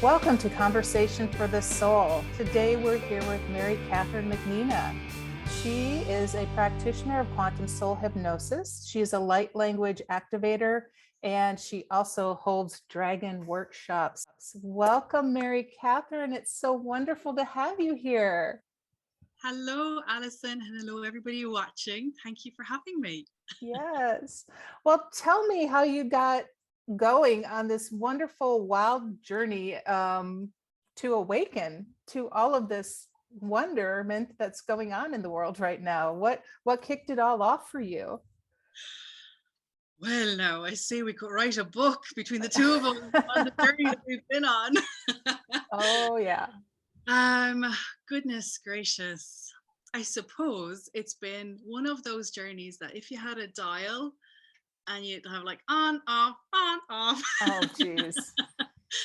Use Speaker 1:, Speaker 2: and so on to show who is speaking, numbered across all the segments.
Speaker 1: Welcome to Conversation for the Soul. Today we're here with Mary Catherine McNena. She is a practitioner of Quantum Soul Hypnosis. She is a light language activator, and she also holds dragon workshops. Welcome, Mary Catherine. It's so wonderful to have you here.
Speaker 2: Hello, Allison, and hello, everybody watching. Thank you for having me.
Speaker 1: Yes. Well, tell me how you got going on this wonderful, wild journey to awaken to all of this wonderment that's going on in the world right now. What kicked it all off for you?
Speaker 2: Well, now I say we could write a book between the two of us on the journey that we've been on.
Speaker 1: Oh, yeah.
Speaker 2: Goodness gracious. I suppose it's been one of those journeys that if you had a dial and you'd have like on, off, on, off.
Speaker 1: Oh, geez.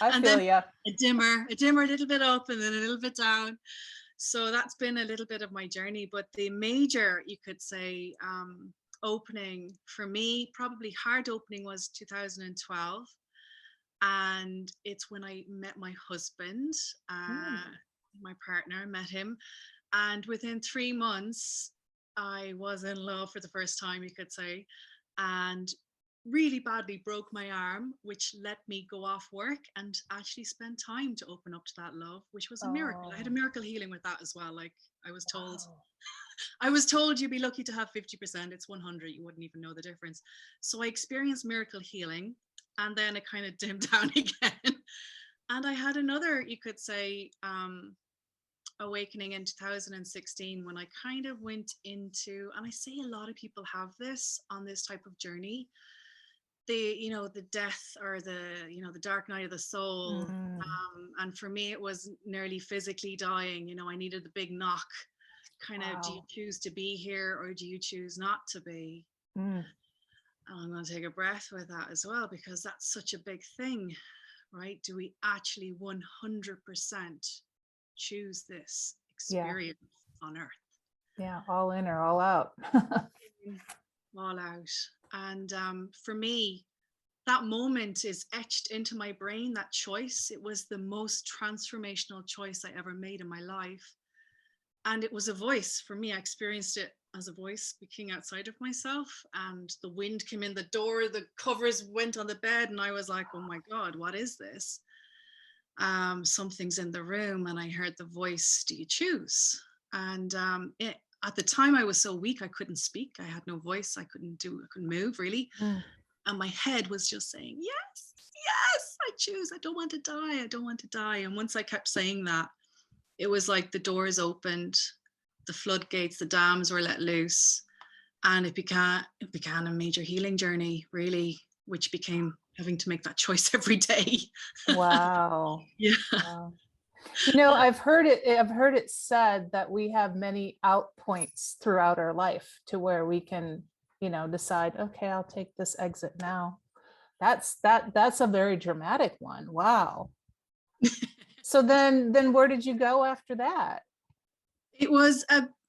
Speaker 1: I
Speaker 2: and
Speaker 1: feel
Speaker 2: then
Speaker 1: ya.
Speaker 2: a dimmer, a little bit up and then a little bit down. So that's been a little bit of my journey. But the major, you could say, opening for me, probably hard opening, was 2012. And it's when I met my husband, my partner, met him. And within 3 months, I was in love for the first time, you could say, and really badly broke my arm, which let me go off work and actually spend time to open up to that love, which was a miracle. I had a miracle healing with that as well. Like I was told you'd be lucky to have 50%. It's 100. You wouldn't even know the difference. So I experienced miracle healing, and then it kind of dimmed down again. And I had another, you could say, awakening in 2016 when I kind of went into, and I say a lot of people have this on this type of journey, the death, or the dark night of the soul. And for me, it was nearly physically dying. I needed the big knock, kind of, do you choose to be here or do you choose not to be? And I'm going to take a breath with that as well, because that's such a big thing, right? Do we actually 100% choose this experience on earth?
Speaker 1: Yeah, all in or all out.
Speaker 2: All out. And for me, that moment is etched into my brain, that choice. It was the most transformational choice I ever made in my life. And it was a voice for me. I experienced it as a voice speaking outside of myself, and the wind came in the door, the covers went on the bed, and I was like, oh my God, what is this? Something's in the room. And I heard the voice, do you choose? And at the time I was so weak, I couldn't speak. I had no voice. I couldn't move really. And my head was just saying, yes, I choose. I don't want to die. I don't want to die. And once I kept saying that, it was like the doors opened, the floodgates, the dams were let loose, and it began a major healing journey, really, which became having to make that choice every day.
Speaker 1: Wow.
Speaker 2: Yeah.
Speaker 1: Wow. I've heard it said that we have many out points throughout our life to where we can, decide, okay, I'll take this exit now. That's a very dramatic one. Wow. So then where did you go after that?
Speaker 2: It was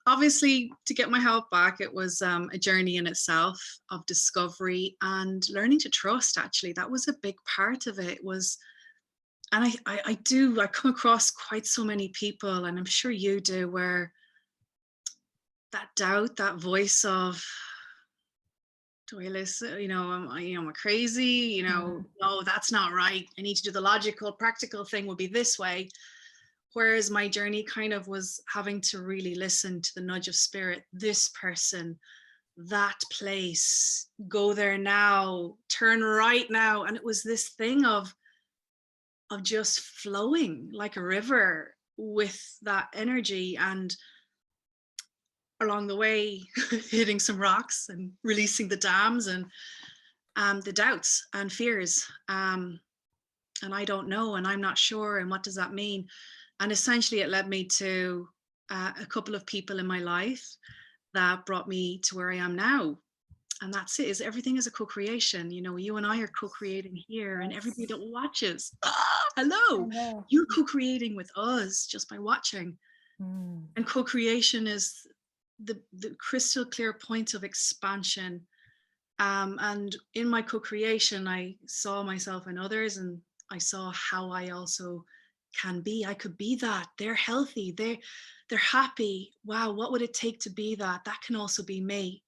Speaker 2: obviously, to get my health back, it was a journey in itself of discovery and learning to trust. Actually, that was a big part of it. And I come across quite so many people, and I'm sure you do, where that doubt, that voice of, do I listen? Am I crazy? No, that's not right. I need to do the logical, practical thing, will be this way. Whereas my journey kind of was having to really listen to the nudge of spirit, this person, that place, go there now, turn right now. And it was this thing of just flowing like a river with that energy, and along the way hitting some rocks and releasing the dams and the doubts and fears, and I don't know, and I'm not sure, and what does that mean? And essentially it led me to a couple of people in my life that brought me to where I am now. And that's it, is everything is a co-creation. You and I are co-creating here. Yes. And everybody that watches, hello, you're co-creating with us just by watching. And co-creation is the crystal clear point of expansion. And in my co-creation, I saw myself and others, and I saw how I also can be. I could be that. They're healthy. They're happy. Wow, what would it take to be that? That can also be me.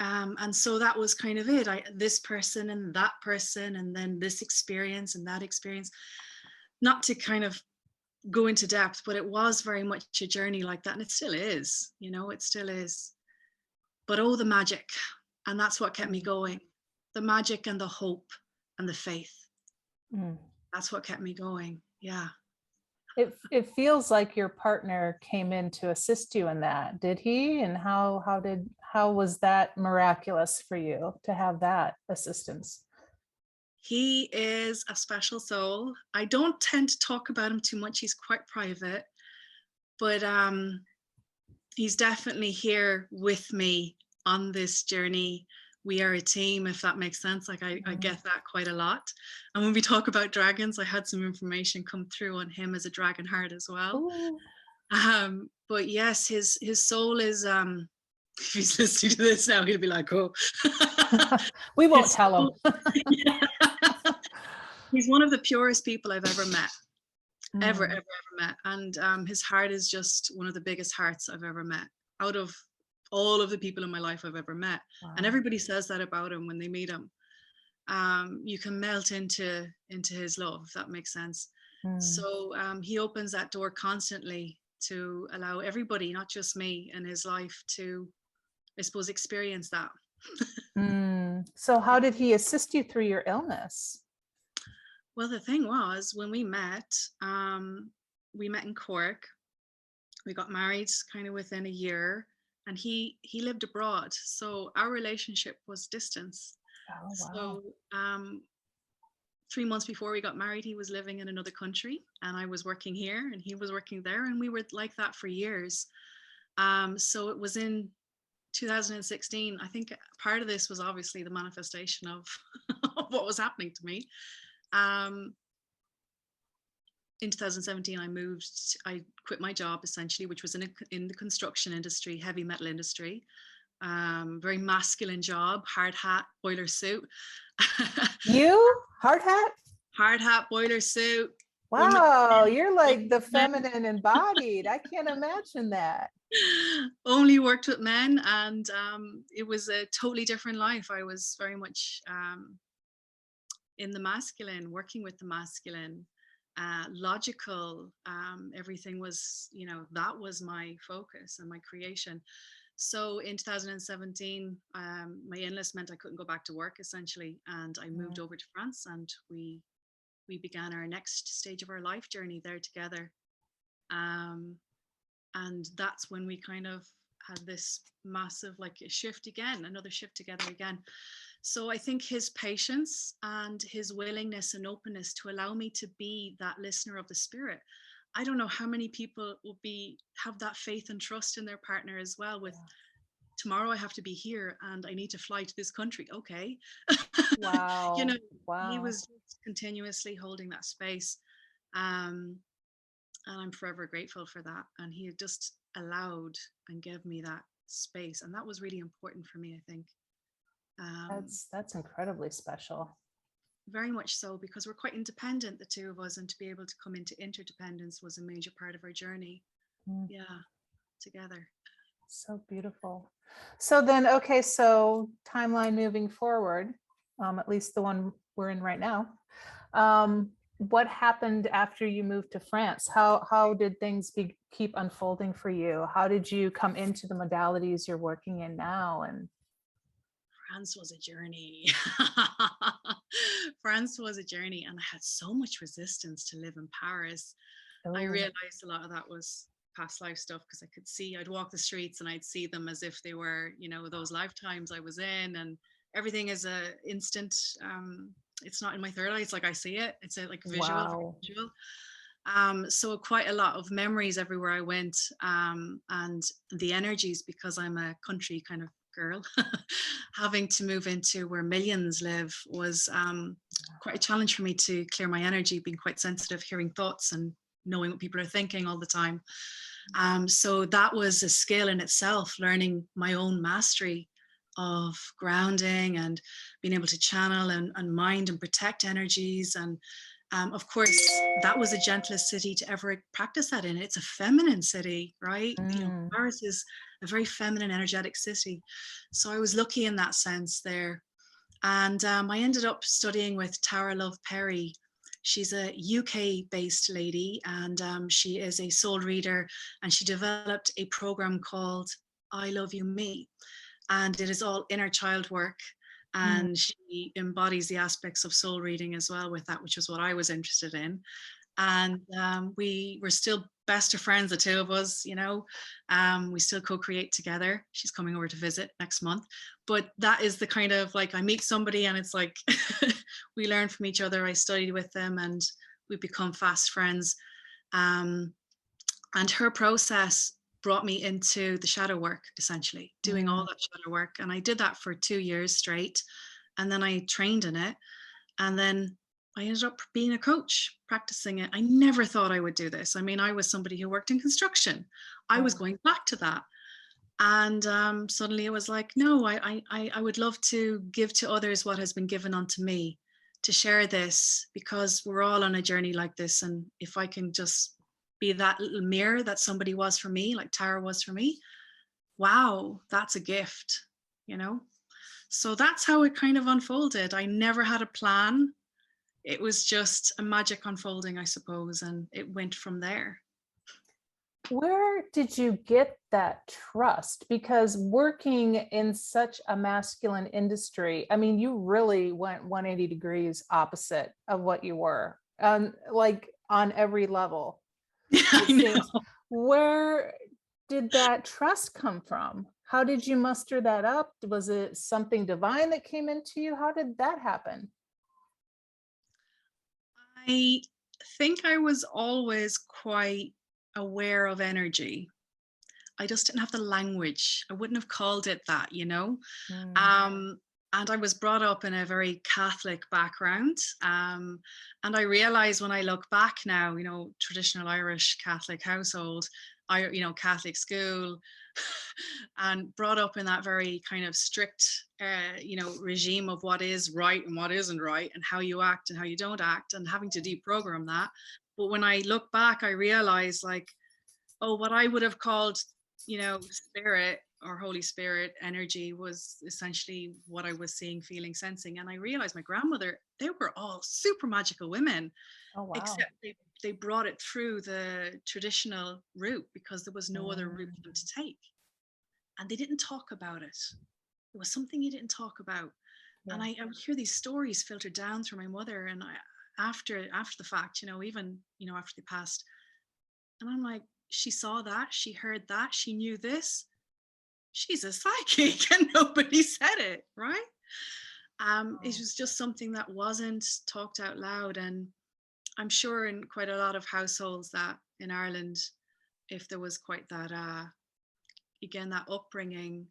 Speaker 2: And so that was kind of it. This person and that person, and then this experience and that experience. Not to kind of go into depth, but it was very much a journey like that, and it still is. You know, it still is. But oh, the magic, and that's what kept me going. The magic and the hope and the faith. That's what kept me going. Yeah.
Speaker 1: It feels like your partner came in to assist you in that. Did he? And how was that miraculous for you to have that assistance?
Speaker 2: He is a special soul. I don't tend to talk about him too much. He's quite private, but he's definitely here with me on this journey. We are a team, if that makes sense. Like I get that quite a lot. And when we talk about dragons, I had some information come through on him as a dragon heart as well. But yes, his soul is if he's listening to this now, he'll be like, oh.
Speaker 1: We won't tell him.
Speaker 2: Yeah. He's one of the purest people I've ever met. Ever met. And his heart is just one of the biggest hearts I've ever met out of all of the people in my life I've ever met. Wow. And everybody says that about him when they meet him. You can melt into his love, if that makes sense. So he opens that door constantly to allow everybody, not just me, in his life to, I suppose, experience that.
Speaker 1: So how did he assist you through your illness?
Speaker 2: Well, the thing was, when we met in Cork. We got married kind of within a year, and he lived abroad. So our relationship was distance. Oh, wow. So 3 months before we got married, he was living in another country, and I was working here, and he was working there, and we were like that for years. So it was in 2016. I think part of this was obviously the manifestation of what was happening to me. In 2017, I quit my job essentially, which was in the construction industry, heavy metal industry. Very masculine job, hard hat, boiler suit.
Speaker 1: You? Hard hat?
Speaker 2: Hard hat, boiler suit.
Speaker 1: Wow, you're like the feminine embodied. I can't imagine that.
Speaker 2: Only worked with men, and it was a totally different life. I was very much in the masculine, working with the masculine, logical. Everything was, that was my focus and my creation. So in 2017, my illness meant I couldn't go back to work essentially, and I moved over to France, and we began our next stage of our life journey there together. And that's when we kind of had this massive, like, a shift again, another shift together again. So I think his patience and his willingness and openness to allow me to be that listener of the spirit. I don't know how many people will have that faith and trust in their partner as well, with tomorrow I have to be here and I need to fly to this country. Okay.
Speaker 1: Wow.
Speaker 2: Wow. He was just continuously holding that space. And I'm forever grateful for that. And he just allowed and gave me that space. And that was really important for me, I think.
Speaker 1: That's incredibly special.
Speaker 2: Very much so, because we're quite independent, the two of us, and to be able to come into interdependence was a major part of our journey. Yeah, together.
Speaker 1: So beautiful. So then, okay, so timeline moving forward, at least the one we're in right now. What happened after you moved to France? How did things keep unfolding for you? How did you come into the modalities you're working in now? And
Speaker 2: France was a journey. France was a journey, and I had so much resistance to live in Paris. I realized a lot of that was past life stuff, because I could see, I'd walk the streets and I'd see them as if they were, those lifetimes I was in, and everything is a instant. It's not in my third eye. It's like I see it. It's a visual. So quite a lot of memories everywhere I went, and the energies, because I'm a country kind of girl, having to move into where millions live was quite a challenge for me to clear my energy, being quite sensitive, hearing thoughts and knowing what people are thinking all the time. So that was a skill in itself, learning my own mastery of grounding and being able to channel and mind and protect energies. And of course, that was the gentlest city to ever practice that in. It's a feminine city, right? Paris is a very feminine, energetic city. So I was lucky in that sense there. And I ended up studying with Tara Love Perry. She's a UK-based lady, and she is a soul reader, and she developed a program called I Love You Me. And it is all inner child work. And she embodies the aspects of soul reading as well with that, which is what I was interested in. And we were still best of friends, the two of us, we still co-create together. She's coming over to visit next month. But that is the kind of like, I meet somebody and it's like, we learn from each other. I studied with them and we become fast friends. And her process brought me into the shadow work, essentially, doing all that shadow work. And I did that for 2 years straight. And then I trained in it. And then I ended up being a coach, practicing it. I never thought I would do this. I mean, I was somebody who worked in construction. I was going back to that. And suddenly it was like, no, I would love to give to others what has been given unto me, to share this, because we're all on a journey like this. And if I can just be that little mirror that somebody was for me, like Tara was for me, wow, that's a gift, So that's how it kind of unfolded. I never had a plan. It was just a magic unfolding, I suppose, and it went from there.
Speaker 1: Where did you get that trust? Because working in such a masculine industry, I mean, you really went 180 degrees opposite of what you were, like on every level.
Speaker 2: I know.
Speaker 1: Where did that trust come from? How did you muster that up? Was it something divine that came into you? How did that happen?
Speaker 2: I think I was always quite aware of energy. I just didn't have the language. I wouldn't have called it that, And I was brought up in a very Catholic background. And I realize when I look back now, traditional Irish Catholic household, Catholic school, and brought up in that very kind of strict, regime of what is right and what isn't right, and how you act and how you don't act, and having to deprogram that. But when I look back, I realize like, oh, what I would have called, spirit or Holy Spirit energy was essentially what I was seeing, feeling, sensing. And I realized my grandmother, they were all super magical women.
Speaker 1: Oh, wow.
Speaker 2: Except they brought it through the traditional route because there was no other route for them to take. And they didn't talk about it. It was something you didn't talk about. Yeah. And I would hear these stories filtered down through my mother. And after the fact, even, after they passed. And I'm like, she saw that, she heard that, she knew this. She's a psychic and nobody said it, right? It was just something that wasn't talked out loud. And I'm sure in quite a lot of households that in Ireland, if there was quite that, again, that upbringing,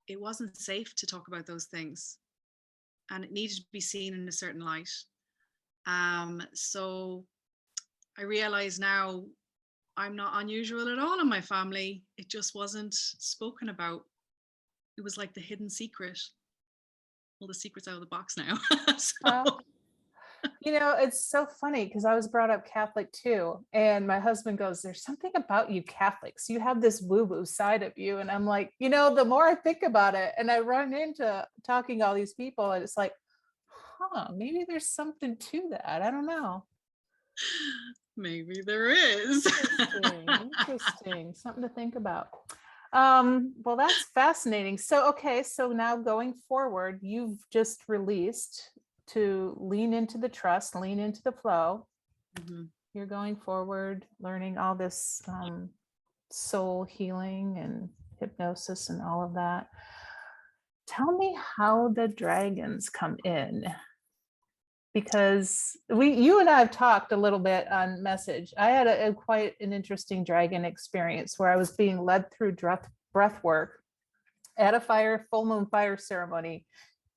Speaker 2: it wasn't safe to talk about those things. And it needed to be seen in a certain light. So I realize now I'm not unusual at all in my family. It just wasn't spoken about. It was like the hidden secret. Well, the secret's out of the box now.
Speaker 1: It's so funny because I was brought up Catholic too. And my husband goes, there's something about you Catholics. You have this woo-woo side of you. And I'm like, the more I think about it and I run into talking to all these people, and it's like, maybe there's something to that. I don't know.
Speaker 2: Maybe there is.
Speaker 1: Interesting. Something to think about. Well, that's fascinating. So now going forward, you've just released to lean into the trust, lean into the flow. Mm-hmm. You're going forward, learning all this soul healing and hypnosis and all of that. Tell me how the dragons come in. Because you and I have talked a little bit on message. I had a quite an interesting dragon experience where I was being led through breath work at a full moon fire ceremony.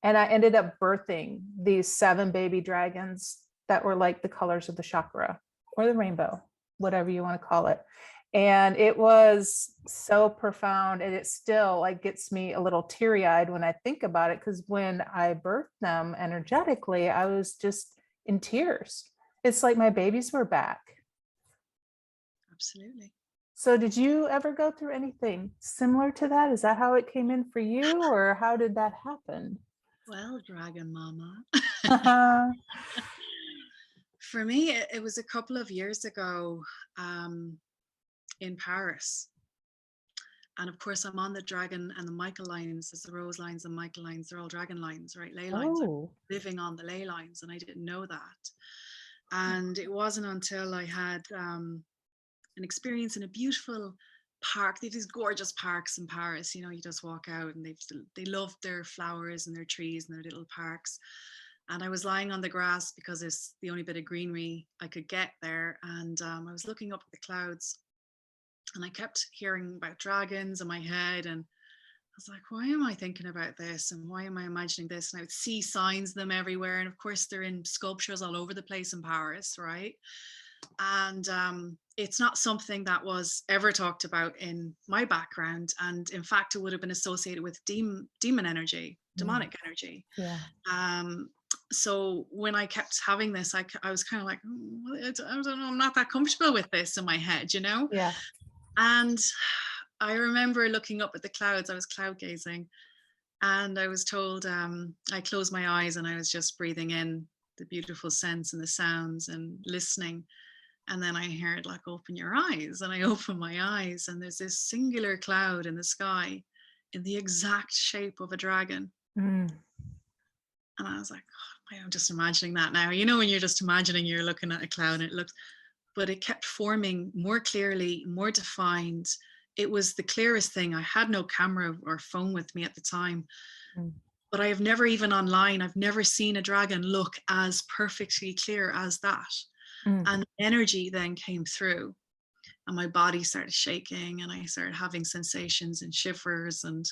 Speaker 1: And I ended up birthing these 7 baby dragons that were like the colors of the chakra or the rainbow, whatever you want to call it. And it was so profound, and it still like gets me a little teary-eyed when I think about it, because when I birthed them energetically, I was just in tears. It's like my babies were back.
Speaker 2: Absolutely.
Speaker 1: So did you ever go through anything similar to that? Is that how it came in for you, or how did that happen?
Speaker 2: Well, Dragon Mama.
Speaker 1: Uh-huh.
Speaker 2: For me, it was a couple of years ago in Paris. And of course, I'm on the Dragon and the Michael lines. There's the Rose lines and Michael lines. They're all Dragon lines, right? Ley lines. I'm
Speaker 1: Oh.
Speaker 2: living on the ley lines, and I didn't know that. And it wasn't until I had an experience in a beautiful park. They have these gorgeous parks in Paris. You know, you just walk out, and they love their flowers and their trees and their little parks. And I was lying on the grass because it's the only bit of greenery I could get there. And I was looking up at the clouds, and I kept hearing about dragons in my head. And I was like, why am I thinking about this? And why am I imagining this? And I would see signs of them everywhere. And of course, they're in sculptures all over the place in Paris, right? And it's not something that was ever talked about in my background. And in fact, it would have been associated with demon energy, demonic energy.
Speaker 1: Yeah.
Speaker 2: So when I kept having this, I was kind of like, I don't know, I'm not that comfortable with this in my head, you know?
Speaker 1: Yeah.
Speaker 2: And I remember looking up at the clouds. I was cloud gazing, and I was told, I closed my eyes and I was just breathing in the beautiful scents and the sounds and listening. And then I heard, like, open your eyes. And I opened my eyes, and there's this singular cloud in the sky in the exact shape of a dragon.
Speaker 1: Mm.
Speaker 2: And I was like, oh, I'm just imagining that now. You know, when you're just imagining you're looking at a cloud and it looks, but it kept forming more clearly, more defined. It was the clearest thing. I had no camera or phone with me at the time, but I have never, even online, I've never seen a dragon look as perfectly clear as that. And energy then came through, and my body started shaking, and I started having sensations and shivers, and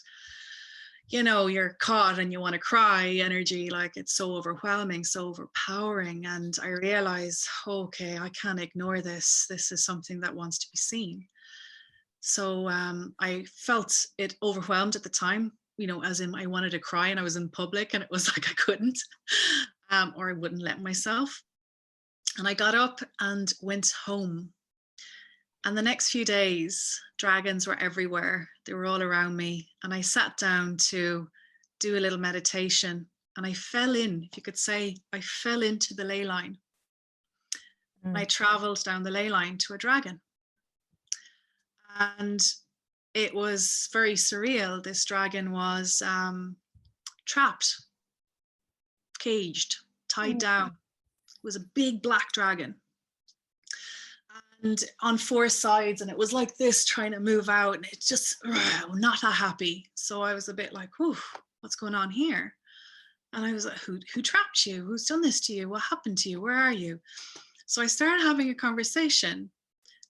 Speaker 2: you know, you're caught and you want to cry energy, like it's so overwhelming, so overpowering. And I realized, okay, I can't ignore this. This is something that wants to be seen. So I felt it overwhelmed at the time, you know, as in I wanted to cry, and I was in public, and it was like I couldn't, or I wouldn't let myself. And I got up and went home. And the next few days, dragons were everywhere. They were all around me. And I sat down to do a little meditation. And I fell in, if you could say, I fell into the ley line. And I traveled down the ley line to a dragon. And it was very surreal. This dragon was trapped, caged, tied down. It was a big black dragon. And on four sides, and it was like this, trying to move out, and it just not that happy. So I was a bit like, whew, what's going on here? And I was like, who trapped you? Who's done this to you? What happened to you? Where are you? So I started having a conversation,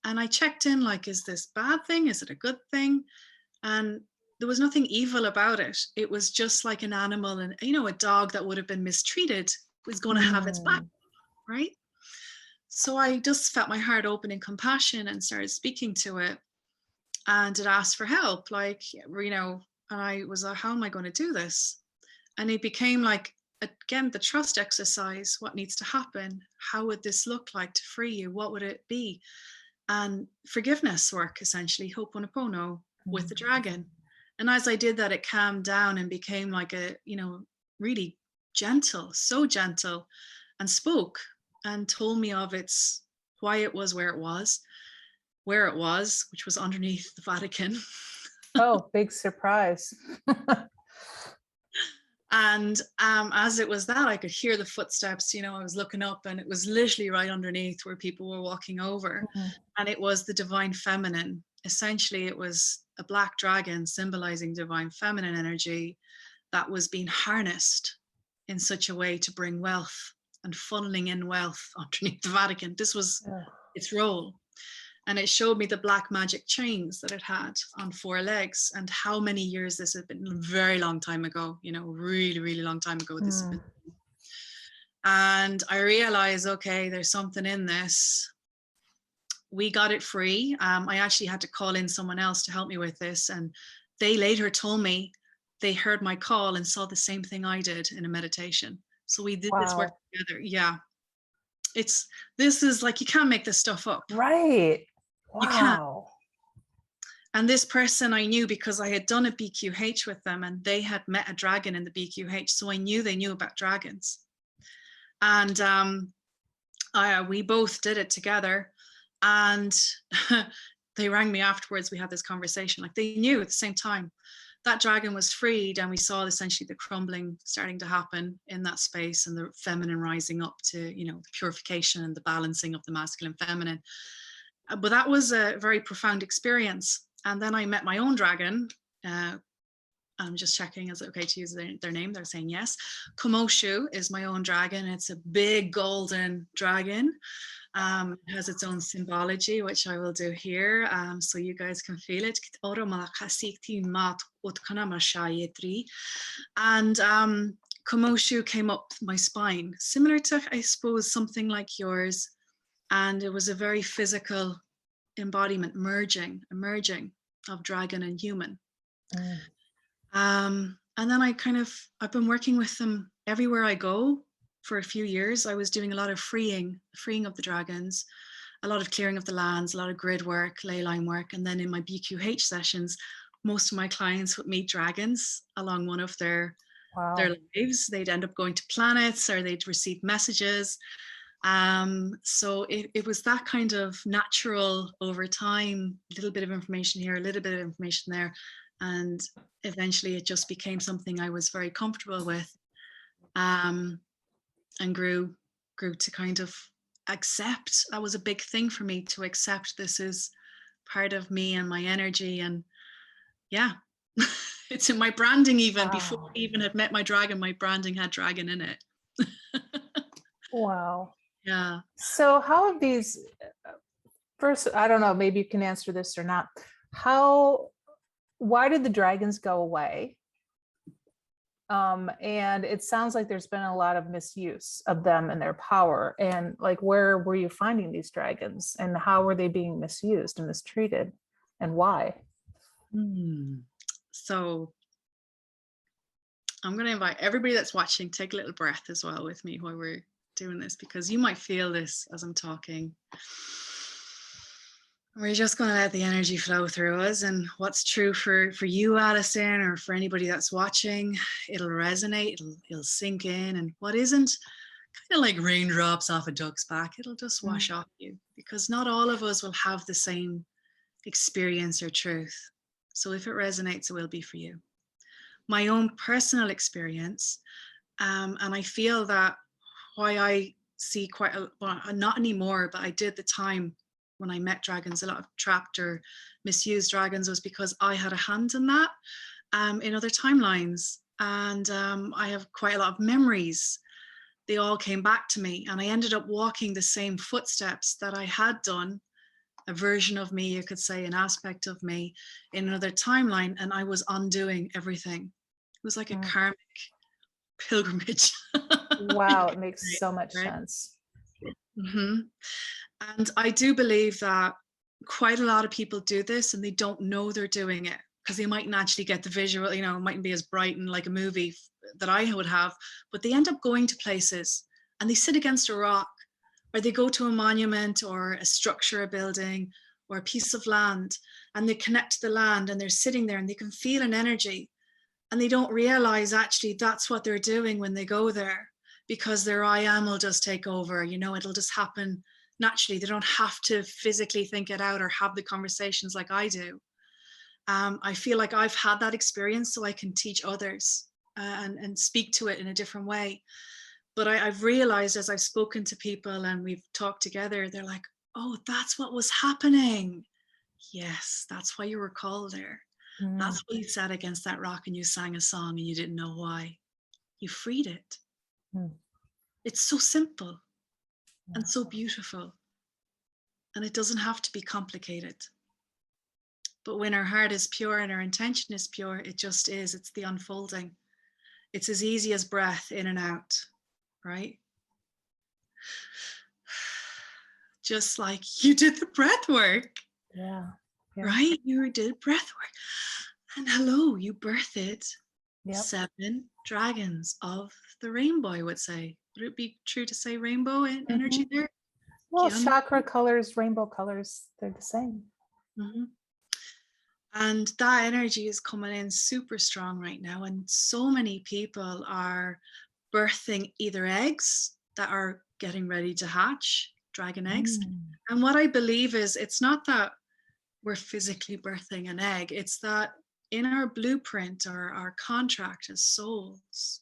Speaker 2: and I checked in, like, is this a bad thing? Is it a good thing? And there was nothing evil about it. It was just like an animal, and you know, a dog that would have been mistreated was going to have its back, right? So I just felt my heart open in compassion and started speaking to it, and it asked for help, like, you know, and I was like, how am I going to do this? And it became like, again, the trust exercise. What needs to happen? How would this look like to free you? What would it be? And forgiveness work, essentially, Ho'oponopono with the dragon. And as I did that, it calmed down and became like a, you know, really gentle, so gentle, and spoke and told me of its, why it was where it was, which was underneath the Vatican.
Speaker 1: Oh, big surprise.
Speaker 2: And as it was that, I could hear the footsteps. You know, I was looking up, and it was literally right underneath where people were walking over. And it was the divine feminine. Essentially, it was a black dragon symbolizing divine feminine energy that was being harnessed in such a way to bring wealth and funneling in wealth underneath the Vatican. This was its role. And it showed me the black magic chains that it had on four legs, and how many years this had been. A very long time ago, you know, really, really long time ago. This had been. And I realized, okay, there's something in this. we got it free. I actually had to call in someone else to help me with this, and they later told me they heard my call and saw the same thing I did in a meditation. So we did this work
Speaker 1: Wow.
Speaker 2: together. Yeah, this is like, you can't make this stuff up.
Speaker 1: Right.
Speaker 2: You can't.
Speaker 1: Wow.
Speaker 2: And this person I knew because I had done a BQH with them, and they had met a dragon in the BQH, so I knew they knew about dragons. And we both did it together, and they rang me afterwards. We had this conversation, like they knew at the same time. That dragon was freed, and we saw essentially the crumbling starting to happen in that space, and the feminine rising up to, you know, the purification and the balancing of the masculine feminine. But that was a very profound experience. And then I met my own dragon. I'm just checking, is it okay to use their name? They're saying yes. Komoshu is my own dragon. It's a big golden dragon. It has its own symbology, which I will do here, so you guys can feel it. And Komoshu came up my spine, similar to, I suppose, something like yours. And it was a very physical embodiment, emerging of dragon and human. And then I've been working with them everywhere I go for a few years. I was doing a lot of freeing of the dragons, a lot of clearing of the lands, a lot of grid work, ley line work. And then in my BQH sessions, most of my clients would meet dragons along one of their lives. They'd end up going to planets, or they'd receive messages. So it was that kind of natural over time, a little bit of information here, a little bit of information there. And eventually it just became something I was very comfortable with, and grew to kind of accept. That was a big thing for me, to accept this is part of me and my energy. And yeah, it's in my branding. Even before I even had met my dragon, my branding had dragon in it.
Speaker 1: Wow.
Speaker 2: Yeah.
Speaker 1: So how have these, first, I don't know, maybe you can answer this or not. Why did the dragons go away? And it sounds like there's been a lot of misuse of them and their power. And like, where were you finding these dragons, and how were they being misused and mistreated, and why?
Speaker 2: So I'm going to invite everybody that's watching, take a little breath as well with me while we're doing this, because you might feel this as I'm talking. We're just going to let the energy flow through us, and what's true for you, Allison, or for anybody that's watching, it'll resonate, it'll sink in, and what isn't, kind of like raindrops off a duck's back, it'll just wash off you, because not all of us will have the same experience or truth. So if it resonates, it will be for you. My own personal experience, and I feel that why I see not anymore, but I did the time when I met dragons, a lot of trapped or misused dragons, was because I had a hand in that, in other timelines. And I have quite a lot of memories. They all came back to me, and I ended up walking the same footsteps that I had done, a version of me, you could say, an aspect of me in another timeline, and I was undoing everything. It was like a karmic pilgrimage.
Speaker 1: Wow, it makes so much sense.
Speaker 2: And I do believe that quite a lot of people do this, and they don't know they're doing it, because they mightn't actually get the visual, you know, it mightn't be as bright and like a movie that I would have, but they end up going to places and they sit against a rock, or they go to a monument or a structure, a building or a piece of land, and they connect to the land, and they're sitting there and they can feel an energy, and they don't realize actually that's what they're doing when they go there, because their I am will just take over, you know, it'll just happen naturally. They don't have to physically think it out or have the conversations like I do. I feel like I've had that experience, so I can teach others and speak to it in a different way. But I've realized, as I've spoken to people and we've talked together, they're like, oh, that's what was happening. Yes, that's why you were called there. That's why you sat against that rock and you sang a song and you didn't know why. You freed it. It's so simple and so beautiful. And it doesn't have to be complicated. But when our heart is pure and our intention is pure, it just is. It's the unfolding. It's as easy as breath in and out, right? just like you did the breath work.
Speaker 1: Yeah.
Speaker 2: Right? You did breath work. And hello, you birthed
Speaker 1: Yep.
Speaker 2: 7 dragons of the rainbow, I would say. Would it be true to say rainbow energy there?
Speaker 1: Well,
Speaker 2: Yeah.
Speaker 1: chakra colors, rainbow colors, they're the same.
Speaker 2: And that energy is coming in super strong right now. And so many people are birthing either eggs that are getting ready to hatch, dragon eggs. And what I believe is it's not that we're physically birthing an egg, it's that in our blueprint or our contract as souls,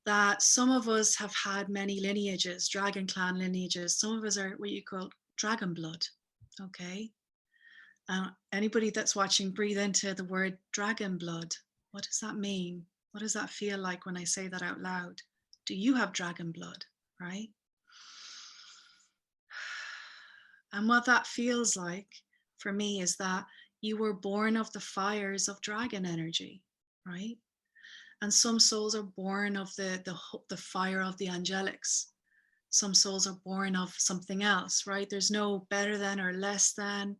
Speaker 2: that some of us have had many lineages, dragon clan lineages. Some of us are what you call dragon blood. Okay. Anybody that's watching, breathe into the word dragon blood. What does that mean? What does that feel like when I say that out loud? Do you have dragon blood, right? And what that feels like for me is that you were born of the fires of dragon energy, right? And some souls are born of the fire of the angelics. Some souls are born of something else, right? There's no better than or less than.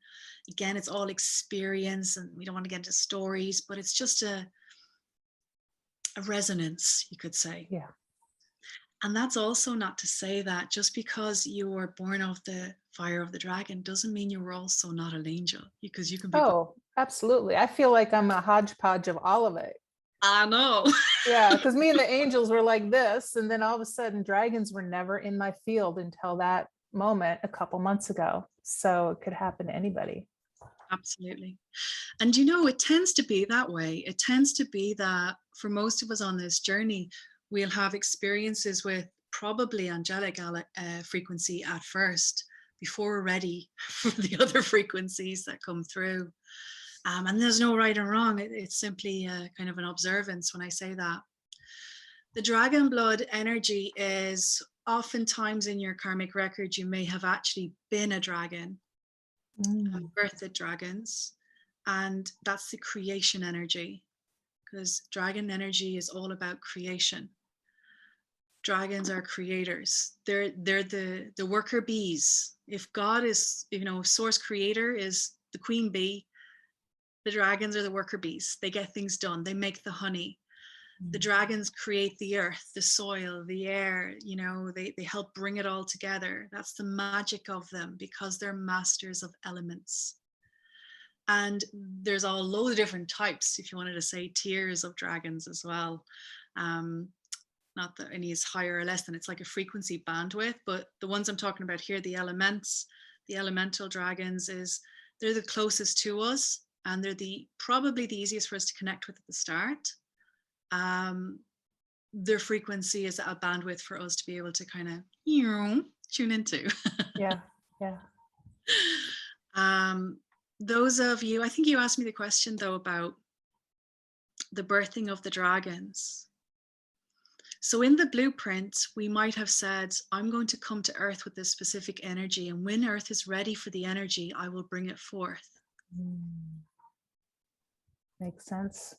Speaker 2: Again, it's all experience, and we don't want to get into stories, but it's just a resonance, you could say.
Speaker 1: Yeah.
Speaker 2: And that's also not to say that just because you were born of the fire of the dragon doesn't mean you were also not an angel, because you can be.
Speaker 1: Oh, absolutely. I feel like I'm a hodgepodge of all of it.
Speaker 2: I know.
Speaker 1: Yeah, because me and the angels were like this, and then all of a sudden dragons were never in my field until that moment a couple months ago. So it could happen to anybody.
Speaker 2: Absolutely. And you know, it tends to be that way. It tends to be that for most of us on this journey, we'll have experiences with probably angelic frequency at first before we're ready for the other frequencies that come through. And there's no right or wrong. It's simply kind of an observance when I say that. The dragon blood energy is oftentimes in your karmic record, you may have actually been a dragon, birthed dragons, and that's the creation energy, because dragon energy is all about creation. Dragons are creators. They're the worker bees. If God is, source creator is the queen bee, the dragons are the worker bees. They get things done. They make the honey. The dragons create the earth, the soil, the air, they help bring it all together. That's the magic of them, because they're masters of elements. And there's a load of different types, if you wanted to say tiers of dragons as well. Not that any is higher or less than, it's like a frequency bandwidth, but the ones I'm talking about here, the elemental dragons, they're the closest to us, and they're probably the easiest for us to connect with at the start. Their frequency is a bandwidth for us to be able to kind of tune into.
Speaker 1: Yeah.
Speaker 2: Those of you, I think you asked me the question though about the birthing of the dragons. So in the blueprint, we might have said, I'm going to come to Earth with this specific energy, and when Earth is ready for the energy, I will bring it forth.
Speaker 1: Makes sense.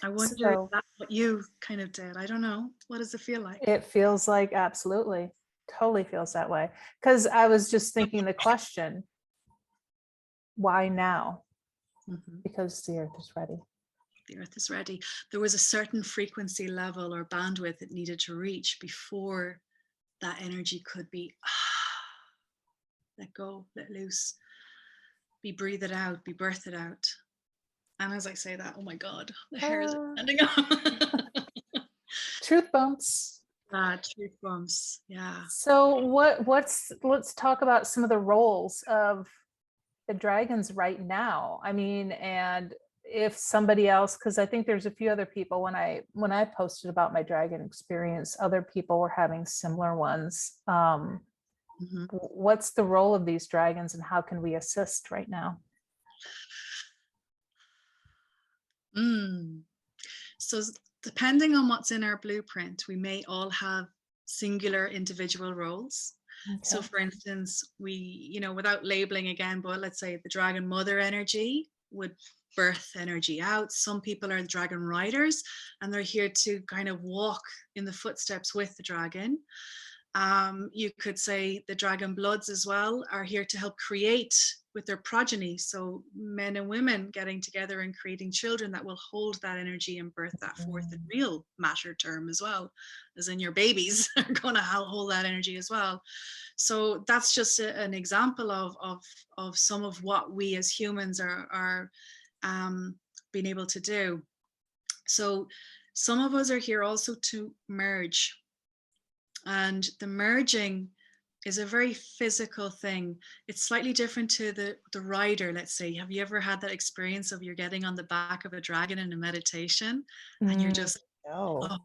Speaker 2: I wonder if that's what you kind of did. I don't know. What does it feel like?
Speaker 1: It feels like absolutely, totally feels that way. Because I was just thinking the question, why now? Because the earth is ready.
Speaker 2: The earth is ready. There was a certain frequency level or bandwidth it needed to reach before that energy could be let go, let loose, be breathed out, be birthed out. And as I say that, oh my God, the hair is standing up.
Speaker 1: Truth bumps.
Speaker 2: Truth bumps. Yeah.
Speaker 1: So let's talk about some of the roles of the dragons right now. I mean, and if somebody else, because I think there's a few other people, when I posted about my dragon experience, other people were having similar ones. What's the role of these dragons, and how can we assist right now?
Speaker 2: So depending on what's in our blueprint, we may all have singular individual roles. Okay. So for instance, we, without labeling again, but let's say the dragon mother energy would birth energy out. Some people are the dragon riders, and they're here to kind of walk in the footsteps with the dragon. You could say the Dragonbloods as well are here to help create with their progeny. So men and women getting together and creating children that will hold that energy and birth that forth in real matter term as well, as in your babies are going to hold that energy as well. So that's just an example of some of what we as humans are being able to do. So some of us are here also to merge, and the merging is a very physical thing. It's slightly different to the rider, let's say. Have you ever had that experience of you're getting on the back of a dragon in a meditation and you're just,
Speaker 1: No,
Speaker 2: oh,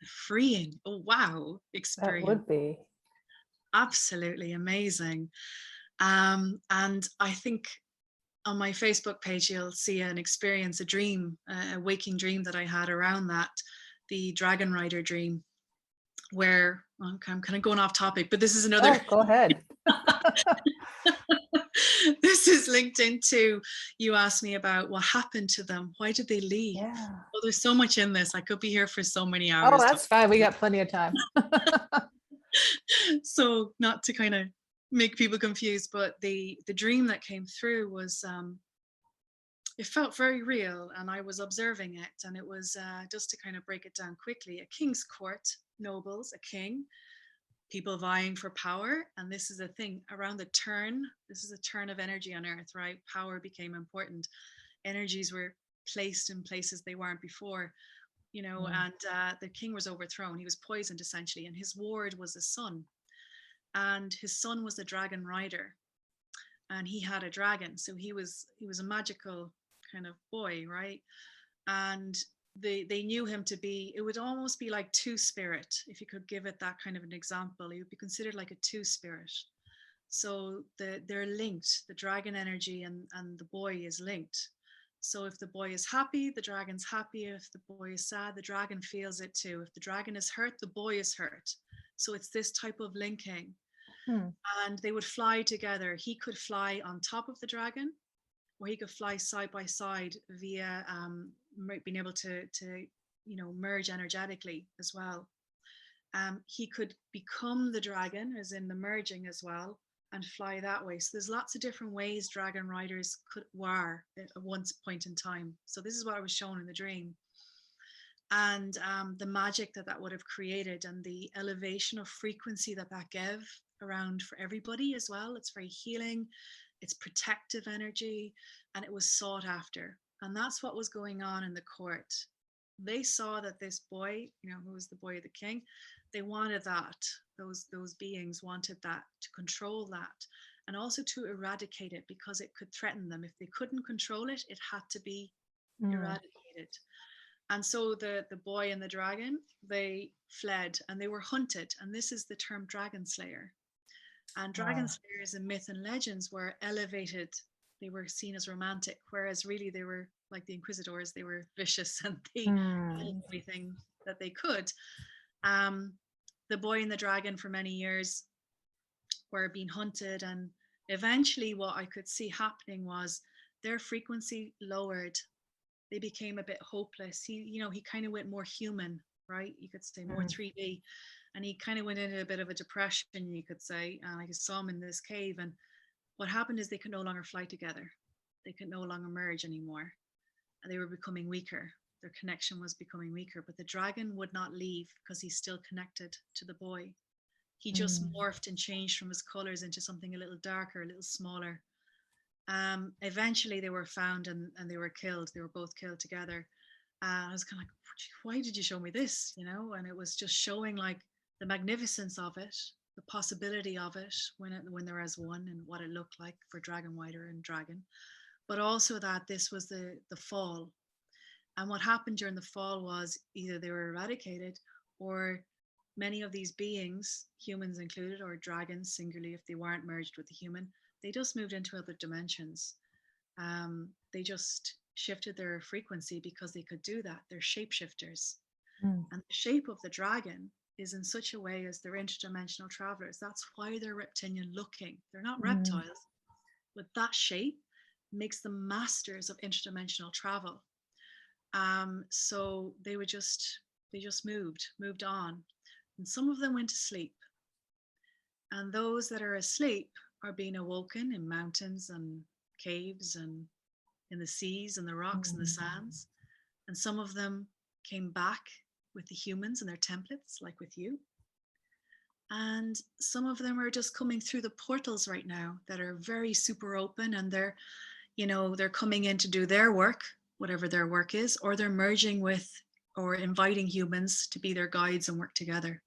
Speaker 2: freeing, oh, wow,
Speaker 1: that
Speaker 2: experience.
Speaker 1: would be.
Speaker 2: Absolutely amazing. And I think on my Facebook page, you'll see an experience, a dream, a waking dream that I had around that, the Dragon Rider dream, where I'm kind of going off topic, but this is another.
Speaker 1: Oh, go ahead.
Speaker 2: This is linked into, you asked me about what happened to them. Why did they leave?
Speaker 1: Yeah.
Speaker 2: Well, there's so much in this. I could be here for so many
Speaker 1: Oh,
Speaker 2: hours.
Speaker 1: that's fine. We got plenty of time.
Speaker 2: So not to kind of make people confused, but the dream that came through was, it felt very real, and I was observing it, and it was, just to kind of break it down quickly, a king's court, nobles, a king, people vying for power. And this is a thing around the turn. This is a turn of energy on earth, right? Power became important. Energies were placed in places they weren't before, and the king was overthrown. He was poisoned essentially, and his ward was a son, and his son was the dragon rider, and he had a dragon. So he was a magical kind of boy, right? And they knew him to be, it would almost be like two spirit, if you could give it that kind of an example. He would be considered like a two spirit. So they're linked, the dragon energy and the boy is linked. So if the boy is happy, the dragon's happy. If the boy is sad, the dragon feels it too. If the dragon is hurt, the boy is hurt. So it's this type of linking. And they would fly together. He could fly on top of the dragon, or he could fly side by side via being able to merge energetically as well. He could become the dragon, as in the merging as well, and fly that way. So there's lots of different ways dragon riders were at one point in time. So this is what I was shown in the dream. And the magic that would have created, and the elevation of frequency that gave around for everybody as well. It's very healing, it's protective energy, and it was sought after. And that's what was going on in the court. They saw that this boy, who was the boy of the king, they wanted that. Those beings wanted that, to control that, and also to eradicate it, because it could threaten them. If they couldn't control it, it had to be eradicated. And so the boy and the dragon, they fled and they were hunted. And this is the term dragon slayer. And dragon slayers in myth and legends were elevated. They were seen as romantic, whereas really they were like the inquisitors. They were vicious and they killed everything that they could. The boy and the dragon for many years were being hunted, and eventually what I could see happening was their frequency lowered. They became a bit hopeless. He kind of went more human, right? You could say more 3D. And he kind of went into a bit of a depression, you could say. And I saw him in this cave. And what happened is they could no longer fly together. They could no longer merge anymore. And they were becoming weaker. Their connection was becoming weaker. But the dragon would not leave, because he's still connected to the boy. He just morphed and changed from his colors into something a little darker, a little smaller. Eventually they were found and they were killed. They were both killed together. I was kind of like, why did you show me this? And it was just showing like the magnificence of it, the possibility of it when they're as one, and what it looked like for Dragon Rider and Dragon, but also that this was the fall. And what happened during the fall was either they were eradicated, or many of these beings, humans included, or dragons singularly, if they weren't merged with the human, they just moved into other dimensions. They just shifted their frequency because they could do that. They're shapeshifters. And the shape of the dragon is in such a way as they're interdimensional travelers. That's why they're reptilian looking. They're not reptiles, but that shape makes them masters of interdimensional travel. So they just moved on. And some of them went to sleep. And those that are asleep are being awoken in mountains and caves and in the seas and the rocks and the sands. And some of them came back with the humans and their templates, like with you. And some of them are just coming through the portals right now that are very super open, and they're, you know, they're coming in to do their work, whatever their work is, or they're merging with or inviting humans to be their guides and work together.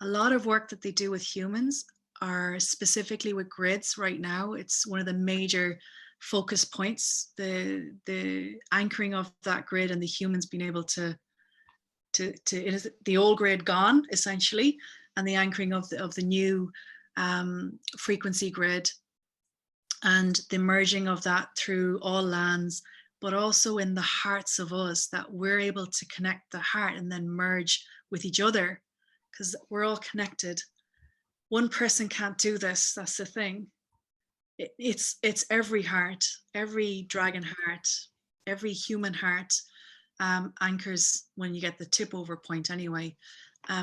Speaker 2: A lot of work that they do with humans are specifically with grids right now. It's one of the major focus points, the anchoring of that grid and the humans being able to it is the old grid gone essentially, and the anchoring of the new frequency grid, and the merging of that through all lands, but also in the hearts of us, that we're able to connect the heart and then merge with each other, because we're all connected. One person can't do this. That's the thing. It's every heart, every dragon heart, every human heart anchors when you get the tip over point anyway.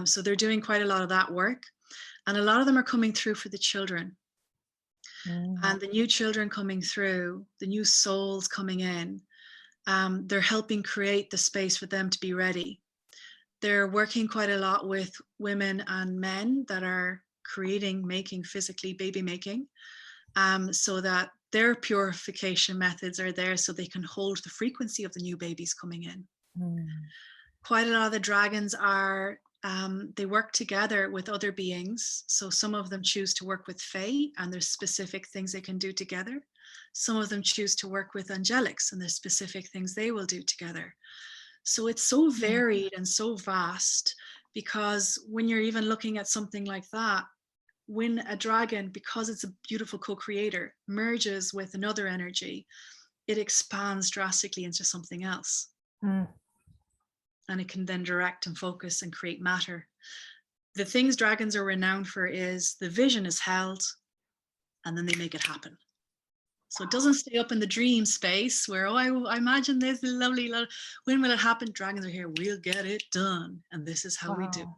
Speaker 2: So they're doing quite a lot of that work, and a lot of them are coming through for the children. And the new children coming through, the new souls coming in, they're helping create the space for them to be ready. They're working quite a lot with women and men that are creating, making, physically baby making, so that their purification methods are there so they can hold the frequency of the new babies coming in. Quite a lot of the dragons are, they work together with other beings. So some of them choose to work with Fae, and there's specific things they can do together. Some of them choose to work with angelics, and there's specific things they will do together. So it's so varied and so vast, because when you're even looking at something like that, when a dragon, because it's a beautiful co-creator, merges with another energy, it expands drastically into something else. And it can then direct and focus and create matter. The things dragons are renowned for is the vision is held, and then they make it happen. So it doesn't stay up in the dream space where, oh, I imagine this lovely, when will it happen? Dragons are here, we'll get it done. And this is how we do it.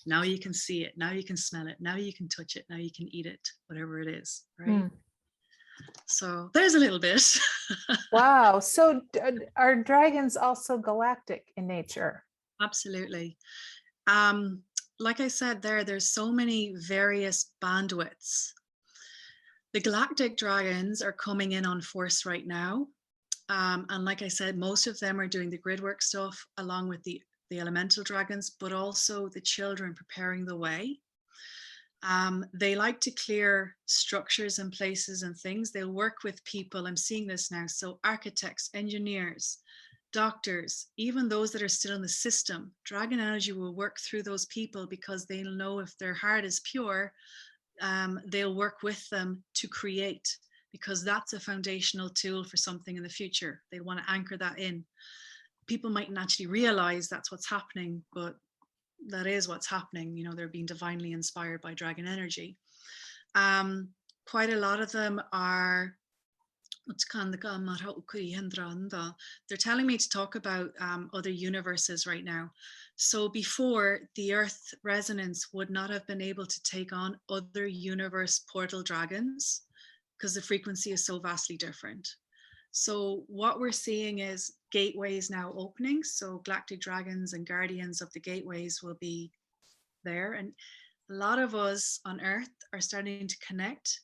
Speaker 2: Now you can see it, now you can smell it, now you can touch it, now you can eat it, whatever it is, right? So there's a little bit.
Speaker 1: Wow. So are dragons also galactic in nature?
Speaker 2: Absolutely. Like I said there's so many various bandwidths. The Galactic Dragons are coming in on force right now. And like I said, most of them are doing the grid work stuff along with the elemental dragons, but also the children preparing the way. They like to clear structures and places and things. They'll work with people. I'm seeing this now. So architects, engineers, doctors, even those that are still in the system, dragon energy will work through those people, because they'll know if their heart is pure, they'll work with them to create, because that's a foundational tool for something in the future. They want to anchor that in. People mightn't actually realize that's what's happening, but that is what's happening. You know, they're being divinely inspired by dragon energy. Quite a lot of them are, they're telling me to talk about other universes right now. So before, the earth resonance would not have been able to take on other universe portal dragons, because the frequency is so vastly different. So what we're seeing is gateways now opening. So galactic dragons and guardians of the gateways will be there. And a lot of us on earth are starting to connect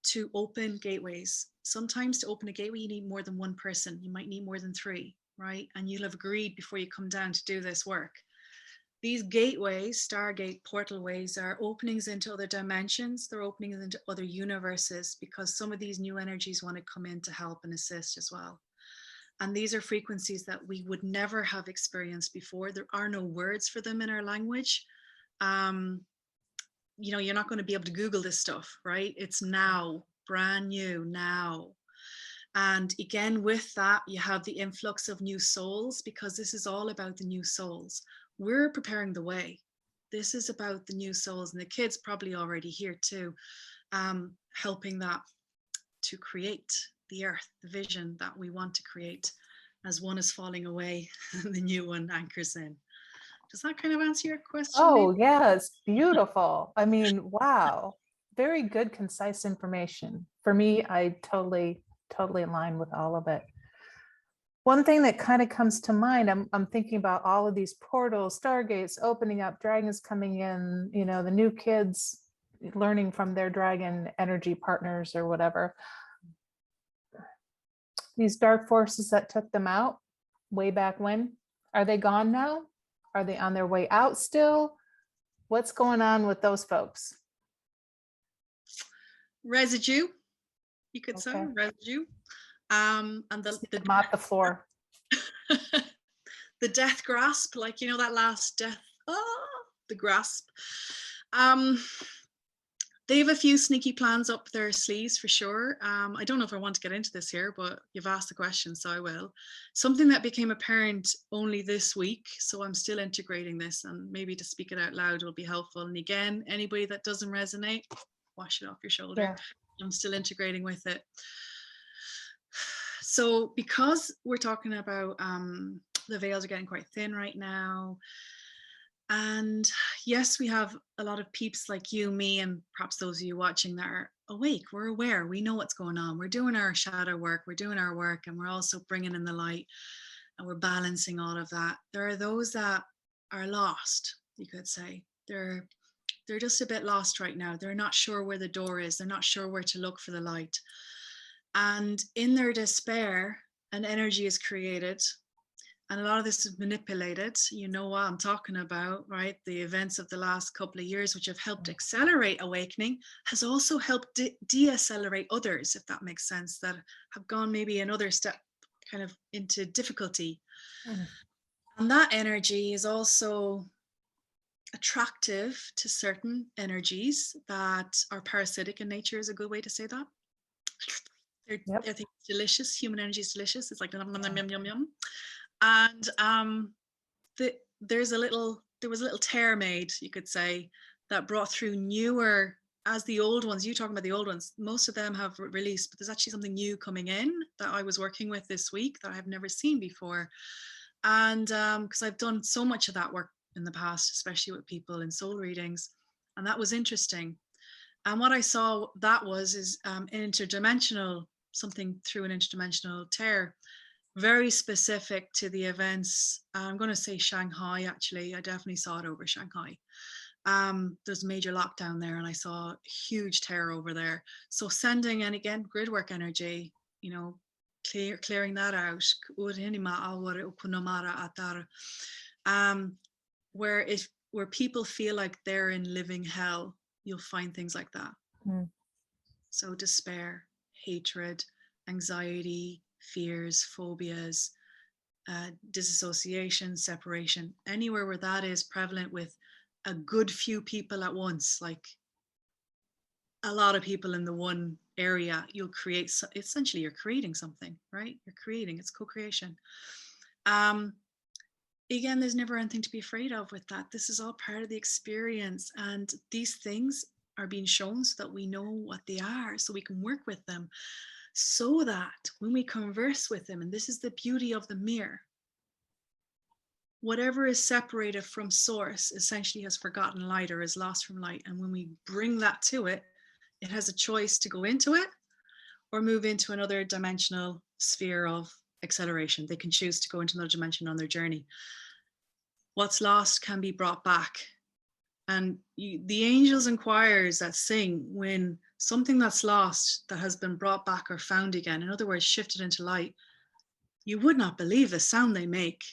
Speaker 2: to open gateways. Sometimes to open a gateway, you need more than one person. You might need more than 3, right? And you'll have agreed before you come down to do this work. These gateways, stargate portal ways, are openings into other dimensions. They're openings into other universes, because some of these new energies want to come in to help and assist as well. And these are frequencies that we would never have experienced before. There are no words for them in our language. You know, you're not going to be able to Google this stuff, right? It's now, brand new now. And again, with that, you have the influx of new souls, because this is all about the new souls. We're preparing the way. This is about the new souls, and the kids probably already here too, helping that to create the earth, the vision that we want to create. As one is falling away, the new one anchors in. Does that kind of answer your question?
Speaker 1: Oh,
Speaker 2: Maybe?
Speaker 1: yeah, it's beautiful. I mean, wow. Very good, concise information. For me, I totally align with all of it. One thing that kind of comes to mind, I'm thinking about all of these portals, stargates opening up, dragons coming in, you know, the new kids learning from their dragon energy partners or whatever. These dark forces that took them out way back when, are they gone now? Are they on their way out still? What's going on with those folks?
Speaker 2: Residue, you could say,
Speaker 1: Okay.
Speaker 2: residue. And the
Speaker 1: Mop the floor.
Speaker 2: the death grasp, like, you know, that last death, the grasp. They have a few sneaky plans up their sleeves for sure. I don't know if I want to get into this here, but you've asked the question, so I will. Something that became apparent only this week, so I'm still integrating this, and maybe to speak it out loud will be helpful. And again, anybody that doesn't resonate, wash it off your shoulder.
Speaker 1: Yeah.
Speaker 2: I'm still integrating with it. So because we're talking about the veils are getting quite thin right now, and yes, we have a lot of peeps like you, me, and perhaps those of you watching that are awake. We're aware. We know what's going on. We're doing our shadow work. We're doing our work, and we're also bringing in the light, and we're balancing all of that. There are those that are lost, you could say. They're just a bit lost right now. They're not sure where the door is. They're not sure where to look for the light. And in their despair, an energy is created. And a lot of this is manipulated. You know what I'm talking about, right? The events of the last couple of years, which have helped accelerate awakening, has also helped de-accelerate others, if that makes sense, that have gone maybe another step kind of into difficulty. And that energy is also attractive to certain energies that are parasitic in nature, is a good way to say that. I think it's delicious. Human energy is delicious. It's like yum, yum, yum, yum, yum. And there was a little tear made, you could say, that brought through newer, as the old ones, you talking about the old ones, most of them have released, but there's actually something new coming in that I was working with this week that I've never seen before. And because I've done so much of that work in the past, especially with people in soul readings, and that was interesting. And what I saw that is interdimensional, something through an interdimensional tear, very specific to the events. I'm going to say Shanghai, actually. I definitely saw it over Shanghai. There's a major lockdown there, and I saw a huge tear over there. So sending, and again, grid work energy, you know, clearing that out, where people feel like they're in living hell, you'll find things like that. So despair, hatred, anxiety, fears, phobias, disassociation, separation, anywhere where that is prevalent with a good few people at once, like a lot of people in the one area, you'll create, essentially you're creating something, right? You're creating, it's co-creation. Again, there's never anything to be afraid of with that. This is all part of the experience, and these things are being shown so that we know what they are, so we can work with them, so that when we converse with them, and this is the beauty of the mirror, whatever is separated from source essentially has forgotten light or is lost from light. And when we bring that to it, it has a choice to go into it or move into another dimensional sphere of acceleration. They can choose to go into another dimension on their journey. What's lost can be brought back. And the angels and choirs that sing when something that's lost that has been brought back or found again, in other words, shifted into light, you would not believe the sound they make.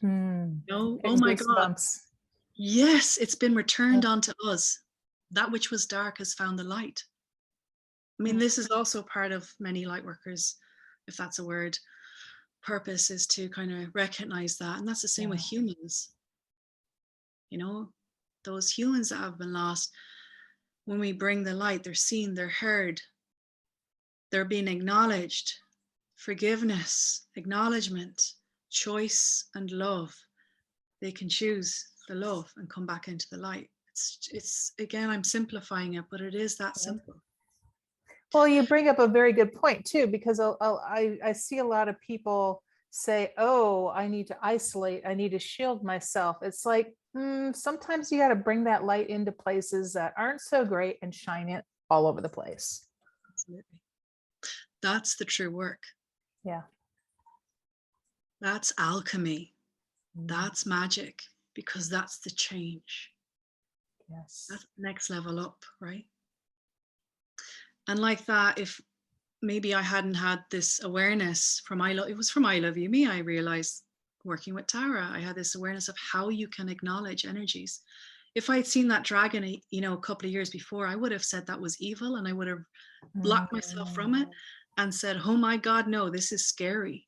Speaker 2: No, oh my God. Yes, it's been returned onto us. That which was dark has found the light. I mean, this is also part of many light workers, if that's a word, purpose is to kind of recognize that. And that's the same with humans. You know, those humans that have been lost, when we bring the light, they're seen, they're heard, they're being acknowledged. Forgiveness, acknowledgement, choice, and love. They can choose the love and come back into the light. It's again, I'm simplifying it, but it is that simple.
Speaker 1: Well, you bring up a very good point too, because I see a lot of people say, oh, I need to isolate, I need to shield myself. It's like, Sometimes you got to bring that light into places that aren't so great and shine it all over the place.
Speaker 2: Absolutely. That's the true work.
Speaker 1: Yeah.
Speaker 2: That's alchemy. That's magic, because that's the change.
Speaker 1: Yes.
Speaker 2: That's the next level up, right? And like that, if maybe I hadn't had this awareness from it was from I Love You Me, I realized working with Tara, I had this awareness of how you can acknowledge energies. If I'd seen that dragon, a couple of years before, I would have said that was evil, and I would have blocked myself from it and said, oh my God, no, this is scary.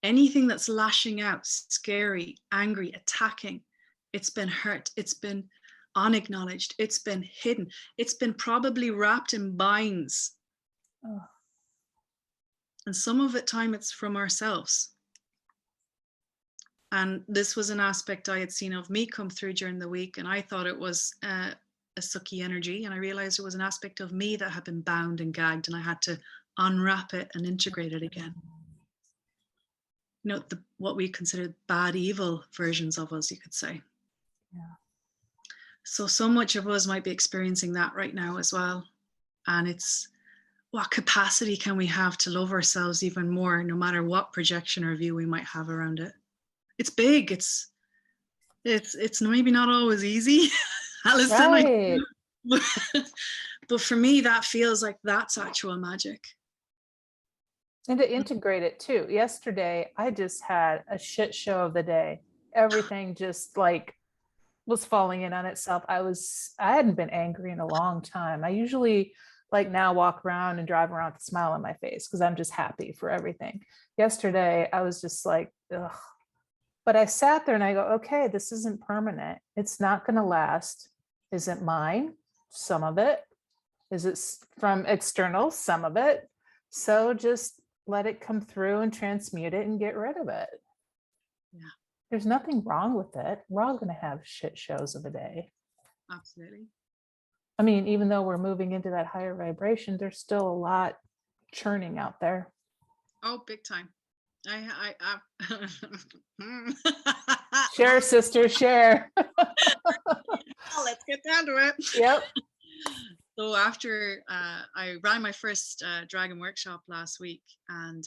Speaker 2: Anything that's lashing out, scary, angry, attacking, it's been hurt, it's been unacknowledged, it's been hidden, it's been probably wrapped in binds.
Speaker 1: Oh.
Speaker 2: And some of the time it's from ourselves. And this was an aspect I had seen of me come through during the week, and I thought it was a sucky energy, and I realized it was an aspect of me that had been bound and gagged, and I had to unwrap it and integrate it again. What we considered bad, evil versions of us, you could say.
Speaker 1: Yeah.
Speaker 2: So much of us might be experiencing that right now as well. And it's, what capacity can we have to love ourselves even more, no matter what projection or view we might have around it? It's big. It's maybe not always easy, Alleson.
Speaker 1: Right.
Speaker 2: But for me, that feels like that's actual magic.
Speaker 1: And to integrate it too. Yesterday, I just had a shit show of the day. Everything just like was falling in on itself. I hadn't been angry in a long time. I usually like now walk around and drive around with a smile on my face because I'm just happy for everything. Yesterday, I was just like, ugh. But I sat there and I go, okay, this isn't permanent. It's not going to last. Is it mine? Some of it. Is it from external? Some of it. So just let it come through and transmute it and get rid of it.
Speaker 2: Yeah.
Speaker 1: There's nothing wrong with it. We're all going to have shit shows of a day.
Speaker 2: Absolutely.
Speaker 1: I mean, even though we're moving into that higher vibration, there's still a lot churning out there.
Speaker 2: Oh, big time.
Speaker 1: Share, sister, share.
Speaker 2: Let's get down to it.
Speaker 1: Yep.
Speaker 2: So after I ran my first dragon workshop last week, and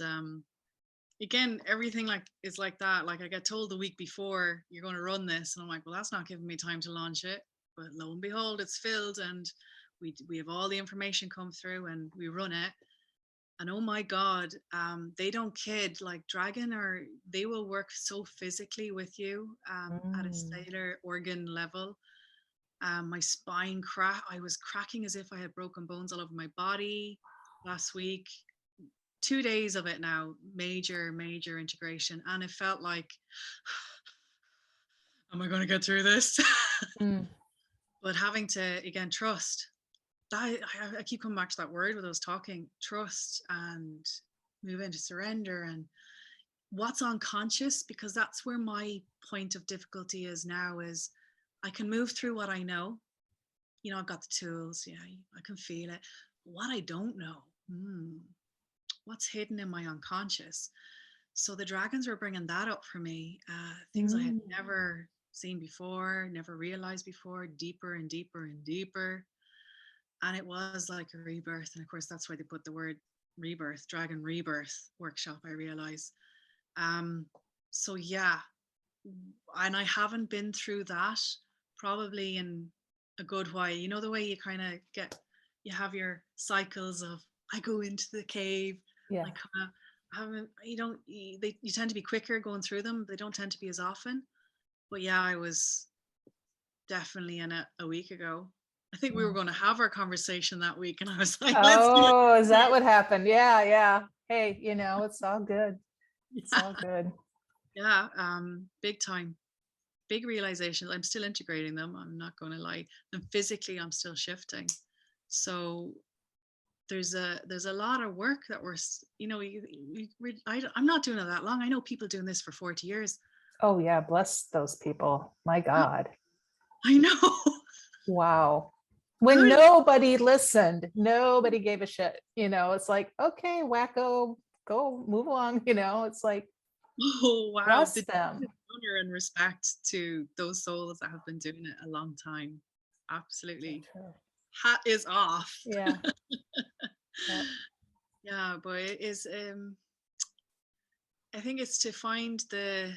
Speaker 2: again, everything is like that. Like I get told the week before, you're going to run this, and I'm like, well, that's not giving me time to launch it. But lo and behold, it's filled, and we have all the information come through, and we run it. And oh my God, they don't kid. Like they will work so physically with you at a cellular organ level. My spine I was cracking as if I had broken bones all over my body last week. 2 days of it now, major integration. And it felt like, am I going to get through this? But having to, again, trust. I keep coming back to that word when I was talking, trust, and move into surrender and what's unconscious, because that's where my point of difficulty is now, is I can move through what I know. I've got the tools. Yeah, I can feel it. What I don't know, what's hidden in my unconscious. So the dragons were bringing that up for me, things I had never seen before, never realized before, deeper and deeper and deeper. And it was like a rebirth. And of course, that's why they put the word rebirth, dragon rebirth workshop, I realize. So yeah, and I haven't been through that probably in a good while. The way you kind of you have your cycles of, I go into the cave.
Speaker 1: Yeah.
Speaker 2: You tend to be quicker going through them. They don't tend to be as often. But yeah, I was definitely in it a week ago. I think we were going to have our conversation that week, and I was like, let's do it.
Speaker 1: Is that what happened? Yeah. Hey, it's all good. It's all good.
Speaker 2: Yeah, big time. Big realizations. I'm still integrating them. I'm not going to lie. And physically, I'm still shifting. So there's a lot of work that we're, I'm not doing it that long. I know people doing this for 40 years.
Speaker 1: Oh yeah, bless those people. My God.
Speaker 2: I know.
Speaker 1: Wow. When nobody listened, nobody gave a shit. It's like, okay, wacko, go move along. It's like,
Speaker 2: oh wow,
Speaker 1: bless them.
Speaker 2: honor and respect to those souls that have been doing it a long time.
Speaker 1: So
Speaker 2: Absolutely.
Speaker 1: true.
Speaker 2: Hat is off.
Speaker 1: Yeah. Yep.
Speaker 2: Yeah, but it is I think it's to find to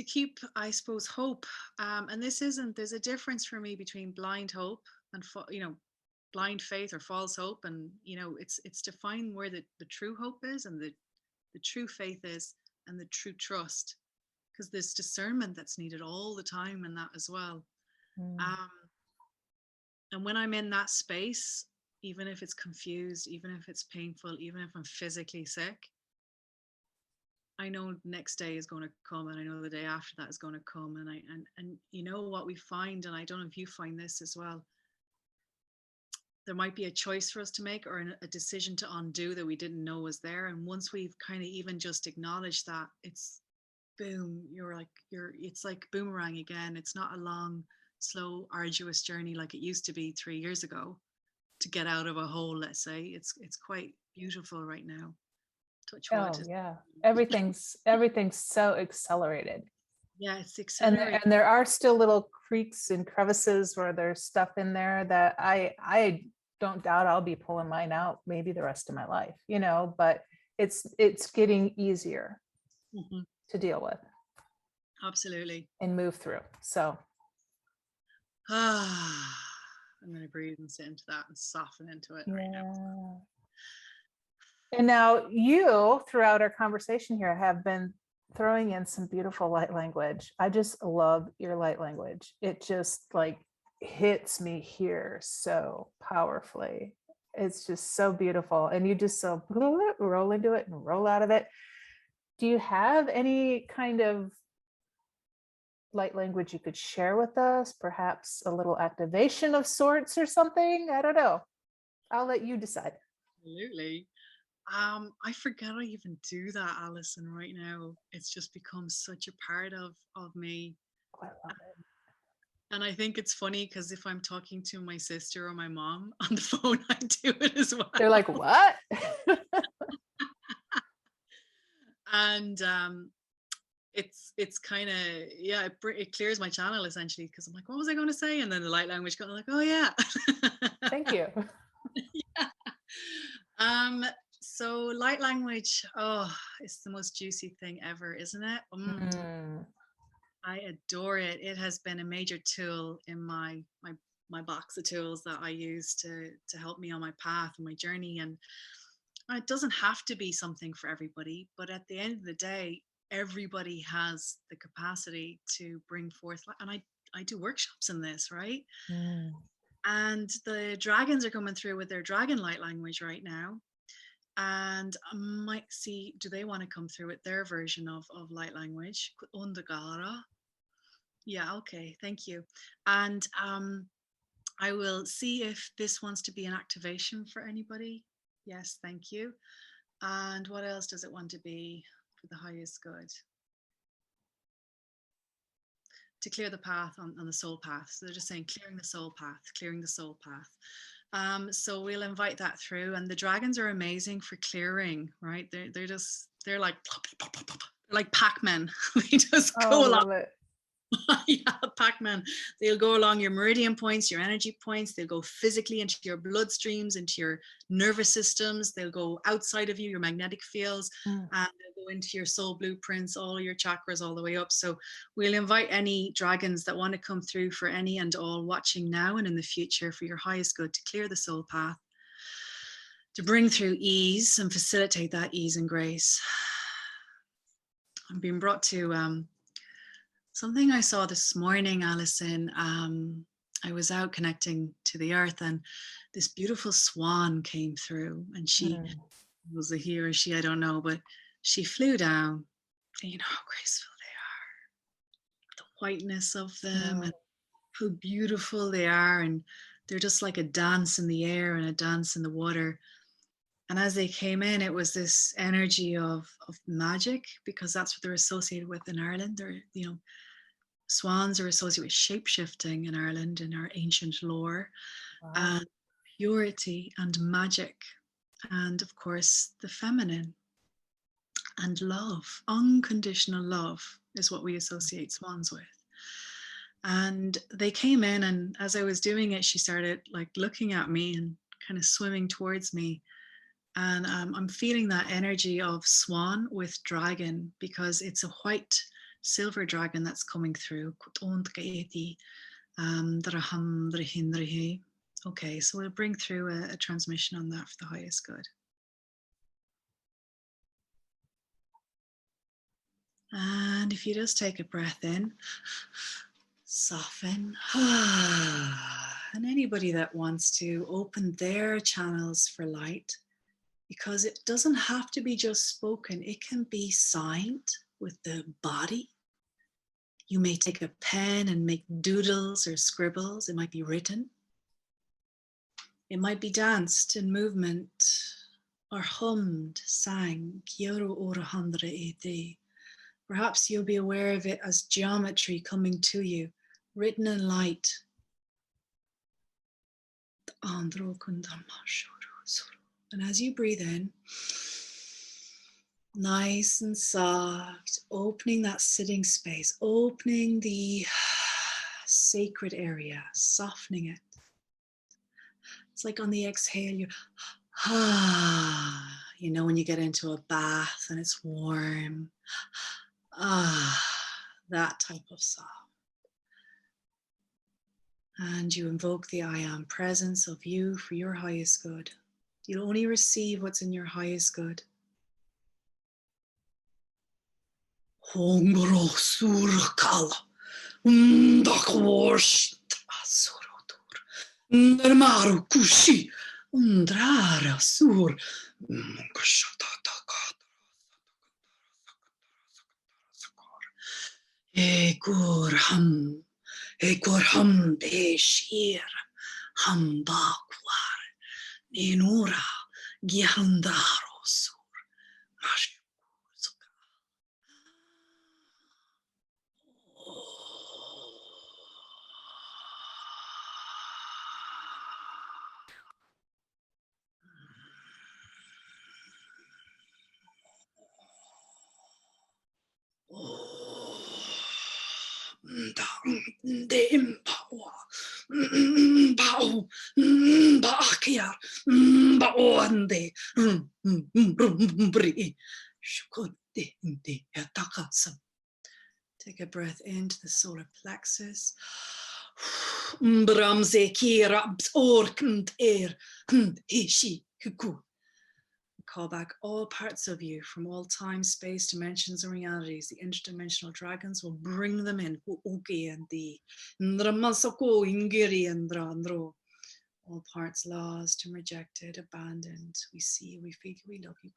Speaker 2: keep, I suppose, hope. And there's a difference for me between blind hope and blind faith or false hope. And it's to find where the true hope is, and the true faith is, and the true trust, because there's discernment that's needed all the time in that as well.
Speaker 1: Mm.
Speaker 2: And when I'm in that space, even if it's confused, even if it's painful, even if I'm physically sick, I know the next day is going to come, and I know the day after that is going to come. And you know what we find, and I don't know if you find this as well, there might be a choice for us to make, or a decision to undo that we didn't know was there. And once we've kind of even just acknowledged that, it's boom, it's like boomerang again. It's not a long, slow, arduous journey like it used to be 3 years ago to get out of a hole, let's say. It's quite beautiful right now. Touch wood.
Speaker 1: Oh yeah. Everything's so accelerated.
Speaker 2: Yeah, it's
Speaker 1: And
Speaker 2: accelerated.
Speaker 1: and there are still little creeks and crevices where there's stuff in there that I don't doubt I'll be pulling mine out maybe the rest of my life, but it's getting easier to deal with
Speaker 2: Absolutely.
Speaker 1: and move through. So
Speaker 2: I'm going to breathe and sit into that and soften into it right now.
Speaker 1: And now you, throughout our conversation here, have been throwing in some beautiful light language. I just love your light language. It just like hits me here so powerfully. It's just so beautiful. And you just so roll into it and roll out of it. Do you have any kind of light language you could share with us? Perhaps a little activation of sorts or something? I don't know. I'll let you decide.
Speaker 2: Absolutely. I forget I even do that, Alleson, right now. It's just become such a part of me.
Speaker 1: Oh, I love it.
Speaker 2: And I think it's funny because if I'm talking to my sister or my mom on the phone, I do it as well.
Speaker 1: They're like, what?
Speaker 2: And it's kind of, yeah, it clears my channel essentially, because I'm like, what was I going to say? And then the light language goes like, oh yeah.
Speaker 1: Thank you.
Speaker 2: Yeah. So light language, it's the most juicy thing ever, isn't it? I adore it. It has been a major tool in my box of tools that I use to help me on my path and my journey. And it doesn't have to be something for everybody, but at the end of the day, everybody has the capacity to bring forth. And I do workshops in this, right? And the dragons are coming through with their dragon light language right now. And I might see, do they want to come through with their version of light language? Undagara. Yeah, okay, thank you. And I will see if this wants to be an activation for anybody. Yes, thank you. And what else does it want to be for the highest good? To clear the path on the soul path. So they're just saying clearing the soul path, clearing the soul path. So we'll invite that through. And the dragons are amazing for clearing, right? They're like Pac-Man. They just go along.
Speaker 1: Love it.
Speaker 2: Yeah, Pac-Man. They'll go along your meridian points, your energy points. They'll go physically into your bloodstreams, into your nervous systems. They'll go outside of you, your magnetic fields, and they'll go into your soul blueprints, all your chakras, all the way up. So we'll invite any dragons that want to come through for any and all watching now and in the future for your highest good, to clear the soul path, to bring through ease and facilitate that ease and grace. I'm being brought to something I saw this morning, Alleson. I was out connecting to the earth, and this beautiful swan came through, and she was a he or she, I don't know, but she flew down. And you know how graceful they are, the whiteness of them, and how beautiful they are. And they're just like a dance in the air and a dance in the water. And as they came in, it was this energy of magic, because that's what they're associated with in Ireland. They're, swans are associated with shape-shifting in Ireland in our ancient lore. And purity and magic, and of course the feminine. And love, unconditional love, is what we associate swans with. And they came in, and as I was doing it, she started like looking at me and kind of swimming towards me. And I'm feeling that energy of swan with dragon, because it's a white silver dragon that's coming through. Okay, so we'll bring through a transmission on that for the highest good. And if you just take a breath in, soften. And anybody that wants to open their channels for light, because it doesn't have to be just spoken, it can be signed with the body. You may take a pen and make doodles or scribbles. It might be written. It might be danced in movement or hummed, sang. Perhaps you'll be aware of it as geometry coming to you, written in light. And as you breathe in, nice and soft, opening that sitting space, opening the sacred area, softening it. It's like on the exhale, you know, when you get into a bath and it's warm, that type of soft. And you invoke the I am presence of you for your highest good. You'll only receive what's in your highest good. Ekorham beshir hambakwar ninura gihandarosur mashkuzuka. Take a breath into the solar plexus. Call back all parts of you from all time, space, dimensions, and realities. The interdimensional dragons will bring them in. All parts lost and rejected, abandoned. We see you, we feel you, we love you.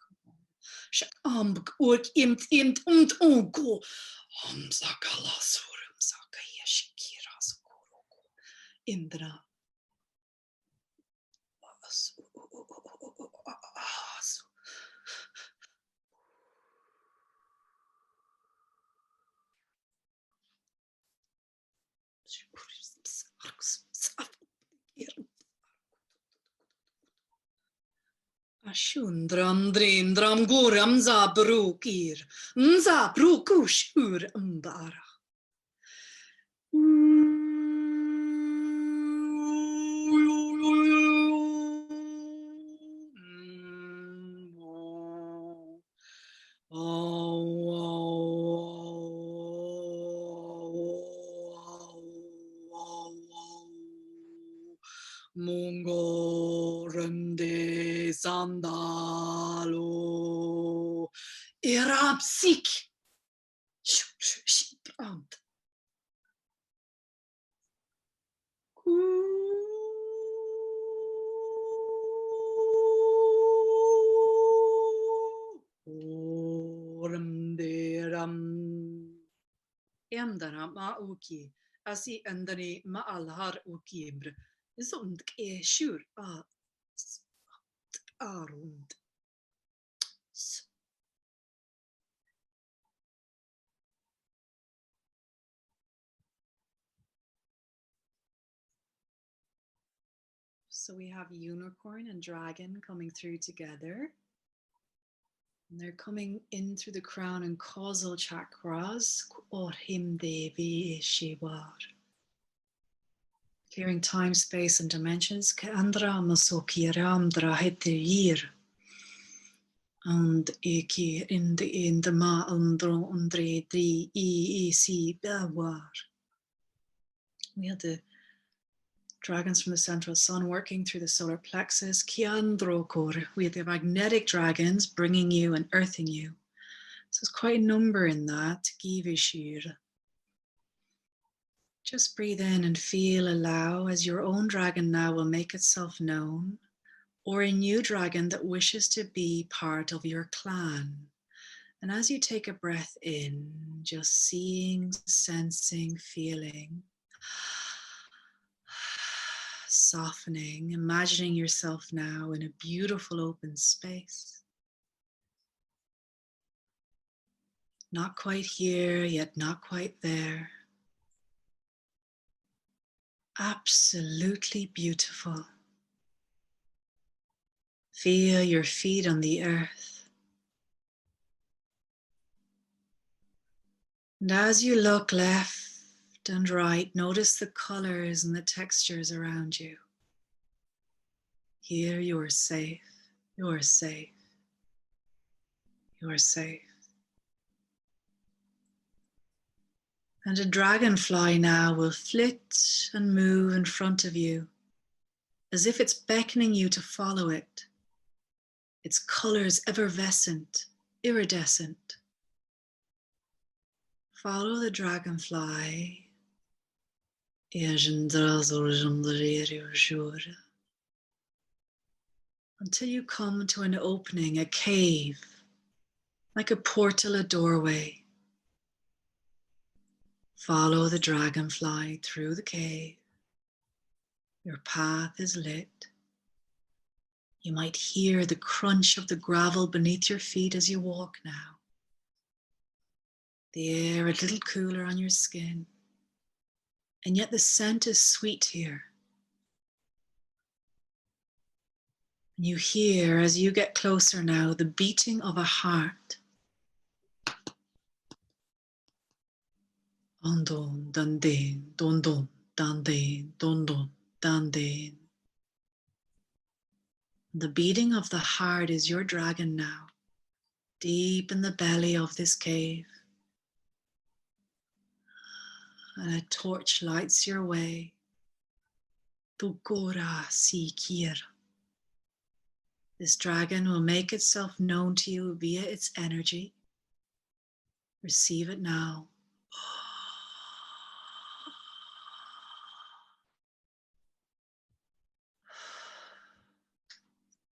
Speaker 2: Indra. Ashundram drindram guram zabrukir zabrukushur ambara. Mungo rende sandalo irapsik. Emdara mauki asi andani maalhar ukibr. Zond e shur arund. So we have unicorn and dragon coming through together. And they're coming in through the crown and causal chakras. Orhim Devi Shivar. Clearing time, space, and dimensions. Andra Masokiramdra Hetir. And Eki in the Ma Andro Andre Dri E Bawar. We had the dragons from the central sun working through the solar plexus. Kiandrokor. We had the magnetic dragons bringing you and earthing you. So there's quite a number in that. Givishir. Just breathe in and feel, allow as your own dragon now will make itself known, or a new dragon that wishes to be part of your clan. And as you take a breath in, just seeing, sensing, feeling, softening, imagining yourself now in a beautiful open space. Not quite here, yet not quite there. Absolutely beautiful. Feel your feet on the earth. And as you look left and right, notice the colors and the textures around you. Here you are safe, you are safe, you are safe. And a dragonfly now will flit and move in front of you as if it's beckoning you to follow it. Its colors effervescent, iridescent. Follow the dragonfly until you come to an opening, a cave, like a portal, a doorway. Follow the dragonfly through the cave. Your path is lit. You might hear the crunch of the gravel beneath your feet as you walk now. The air a little cooler on your skin. And yet the scent is sweet here. And you hear, as you get closer now, the beating of a heart. Don dan den, don don, dan den, don don, dan den. The beating of the heart is your dragon now, deep in the belly of this cave. And a torch lights your way. Tukora sikir. This dragon will make itself known to you via its energy. Receive it now.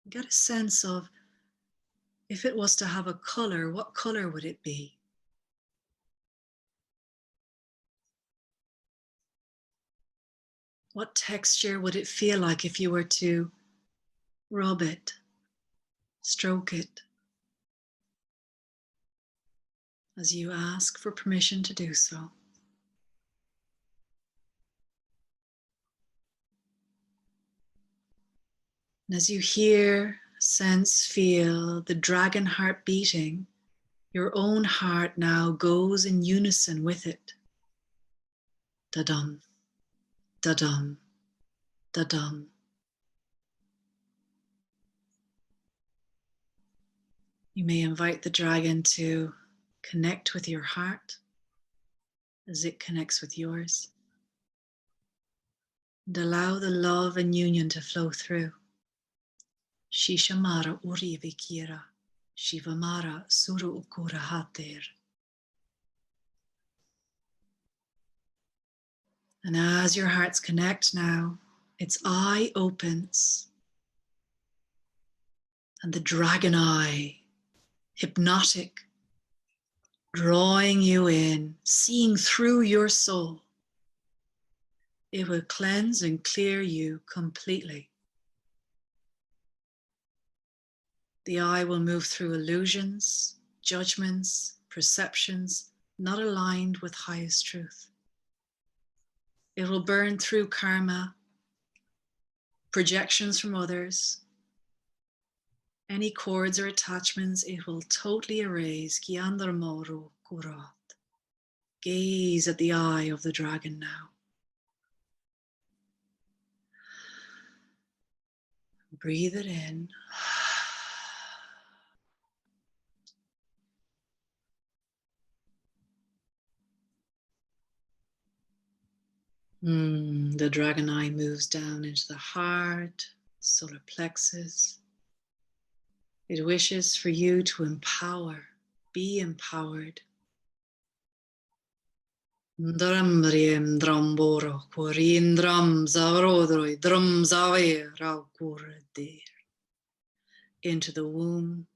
Speaker 2: Get a sense of, if it was to have a color, what color would it be? What texture would it feel like if you were to rub it, stroke it, as you ask for permission to do so? And as you hear, sense, feel the dragon heart beating, your own heart now goes in unison with it. Da-dum, da-dum, da-dum. You may invite the dragon to connect with your heart as it connects with yours. And allow the love and union to flow through. Shishamara urivikira, Shivamara suru ukura hatir. And as your hearts connect now, its eye opens. And the dragon eye, hypnotic, drawing you in, seeing through your soul. It will cleanse and clear you completely. The eye will move through illusions, judgments, perceptions not aligned with highest truth. It will burn through karma, projections from others, Any cords or attachments, it will totally erase. Kiandarmoro kurat. Gaze at the eye of the dragon now. Breathe it in. The dragon eye moves down into the heart, solar plexus. It wishes for you to empower, be empowered. Dram riem dramboro, korin dram zavrodroi, drum zave raukurdir. Into the womb.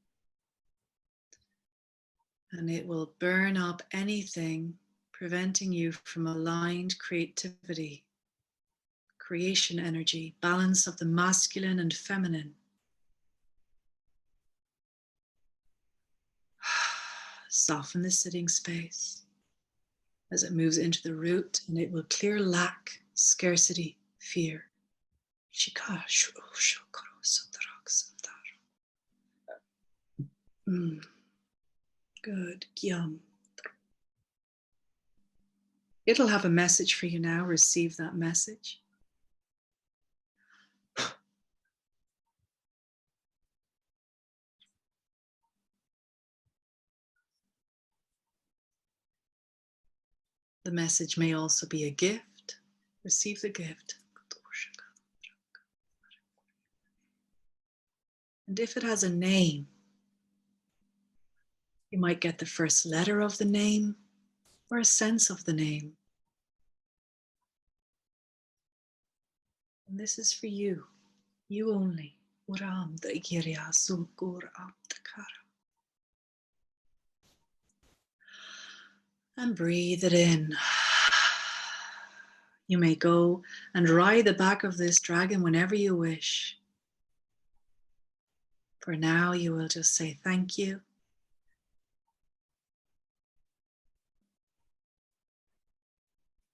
Speaker 2: And it will burn up anything preventing you from aligned creativity, creation energy, balance of the masculine and feminine. Soften the sitting space as it moves into the root, and it will clear lack, scarcity, fear. Good. It'll have a message for you now. Receive that message. The message may also be a gift. Receive the gift. And if it has a name, you might get the first letter of the name or a sense of the name. And this is for you only. Uram da igirya sugur abdakara. And breathe it in. You may go and ride the back of this dragon whenever you wish. For now, you will just say thank you.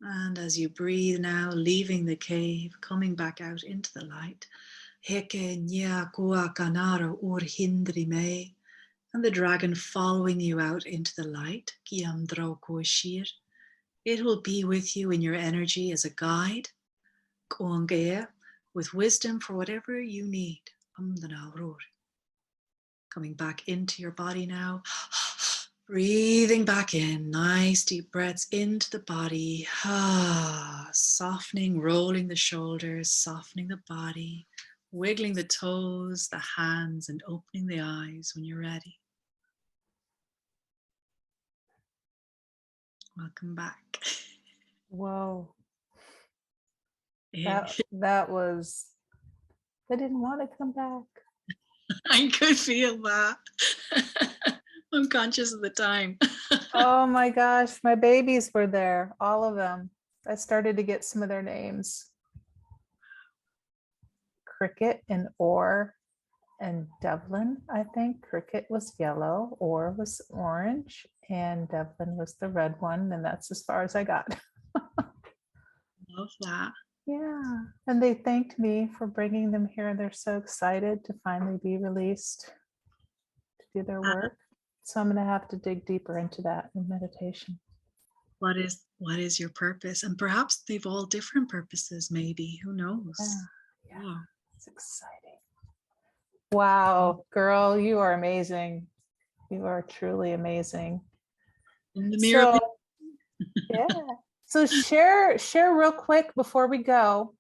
Speaker 2: And as you breathe now, leaving the cave, coming back out into the light. Heke nya kua kanara ur hindri me. And the dragon following you out into the light. Kiam dro koshir. It will be with you in your energy as a guide. Koangea, with wisdom for whatever you need. Coming back into your body now. Breathing back in, nice deep breaths into the body. Softening, rolling the shoulders, softening the body, wiggling the toes, the hands, and opening the eyes when you're ready. Welcome back.
Speaker 1: Whoa. That was, I didn't want to come back.
Speaker 2: I could feel that. I'm conscious of the time.
Speaker 1: Oh my gosh, my babies were there, all of them. I started to get some of their names. Cricket and Orr and Devlin, I think. Cricket was yellow, Orr was orange, and Devlin was the red one, and that's as far as I got.
Speaker 2: Love that.
Speaker 1: Yeah, and they thanked me for bringing them here. They're so excited to finally be released to do their work. So I'm going to have to dig deeper into that in meditation.
Speaker 2: What is your purpose? And perhaps they've all different purposes, maybe. Who knows?
Speaker 1: Yeah. It's exciting. Wow, girl, you are amazing. You are truly amazing.
Speaker 2: In the mirror.
Speaker 1: So, yeah. So share real quick before we go.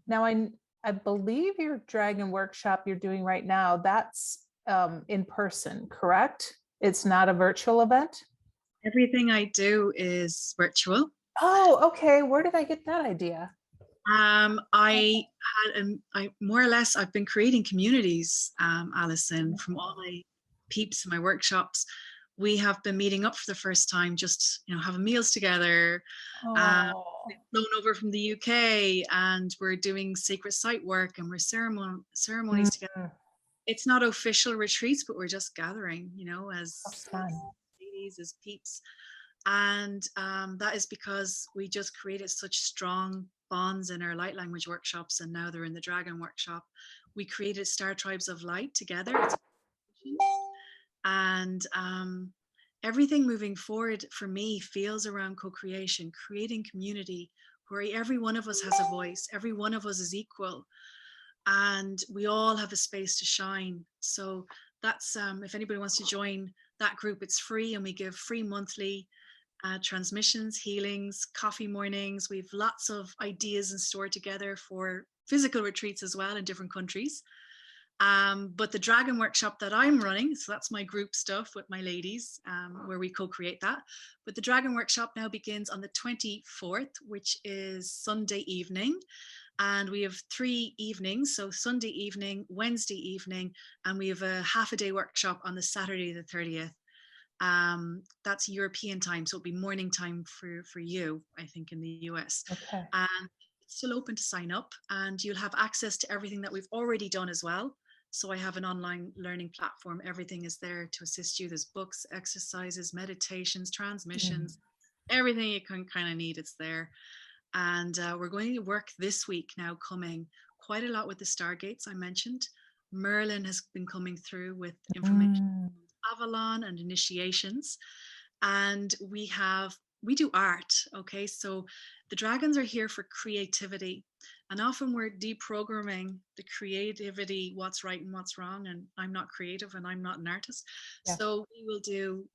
Speaker 1: Now I believe your dragon workshop you're doing right now, that's in person, correct? It's not a virtual event?
Speaker 2: Everything I do is virtual.
Speaker 1: Oh, okay. Where did I get that idea?
Speaker 2: I more or less I've been creating communities, Alleson, from all my peeps in my workshops. We have been meeting up for the first time, just having meals together. We've flown over from the UK, and we're doing sacred site work, and we're ceremonies together. It's not official retreats, but we're just gathering, as ladies, as peeps. And that is because we just created such strong bonds in our light language workshops, and now they're in the dragon workshop. We created Star Tribes of Light together. It's And everything moving forward for me feels around co-creation, creating community where every one of us has a voice, every one of us is equal, and we all have a space to shine. So that's if anybody wants to join that group, it's free, and we give free monthly transmissions, healings, coffee mornings. We've lots of ideas in store together for physical retreats as well in different countries. But the Dragon Workshop that I'm running, so that's my group stuff with my ladies, where we co-create that. But the Dragon Workshop now begins on the 24th, which is Sunday evening. And we have 3 evenings, so Sunday evening, Wednesday evening, and we have a half a day workshop on the Saturday, the 30th. That's European time, so it'll be morning time for you, I think, in the US.
Speaker 1: Okay.
Speaker 2: And it's still open to sign up, and you'll have access to everything that we've already done as well. So I have an online learning platform. Everything is there to assist you. There's books, exercises, meditations, transmissions, everything you can kind of need, it's there. And we're going to work this week now coming quite a lot with the Stargates I mentioned. Merlin has been coming through with information, Avalon and initiations. And we do art, okay? So the dragons are here for creativity. And often we're deprogramming the creativity, what's right and what's wrong. And I'm not creative and I'm not an artist. Yeah. So we will do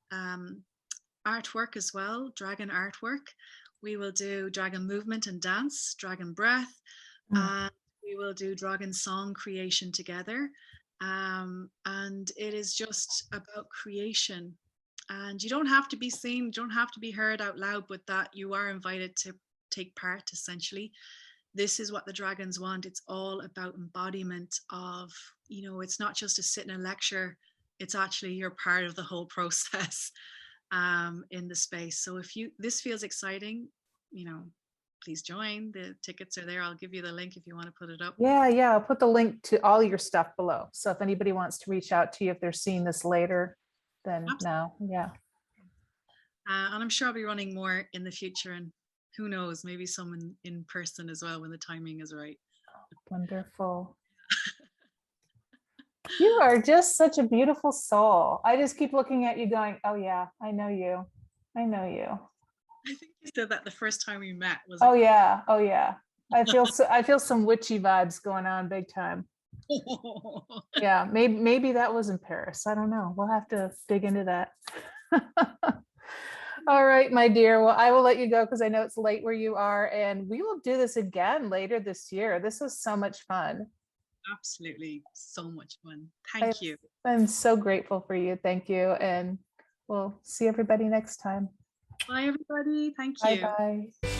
Speaker 2: artwork as well, dragon artwork. We will do dragon movement and dance, dragon breath. And we will do dragon song creation together. And it is just about creation. And you don't have to be seen, you don't have to be heard out loud, but that you are invited to take part, essentially. This is what the dragons want. It's all about embodiment of, it's not just to sit in a lecture, it's actually you're part of the whole process in the space. So if this feels exciting, please join. The tickets are there. I'll give you the link if you want to put it up.
Speaker 1: Yeah. I'll put the link to all your stuff below. So if anybody wants to reach out to you, if they're seeing this later, then now, yeah.
Speaker 2: And I'm sure I'll be running more in the future, and who knows, maybe someone in person as well when the timing is right.
Speaker 1: Wonderful. You are just such a beautiful soul. I just keep looking at you going, oh yeah, I know you. I know you.
Speaker 2: I think you said that the first time we met.
Speaker 1: Yeah. I feel some witchy vibes going on big time. Yeah, maybe that was in Paris. I don't know. We'll have to dig into that. All right, my dear. Well, I will let you go because I know it's late where you are, and we will do this again later this year. This was so much fun.
Speaker 2: Absolutely, so much fun. Thank you.
Speaker 1: I'm so grateful for you. Thank you, and we'll see everybody next time.
Speaker 2: Bye, everybody. Thank you.
Speaker 1: Bye.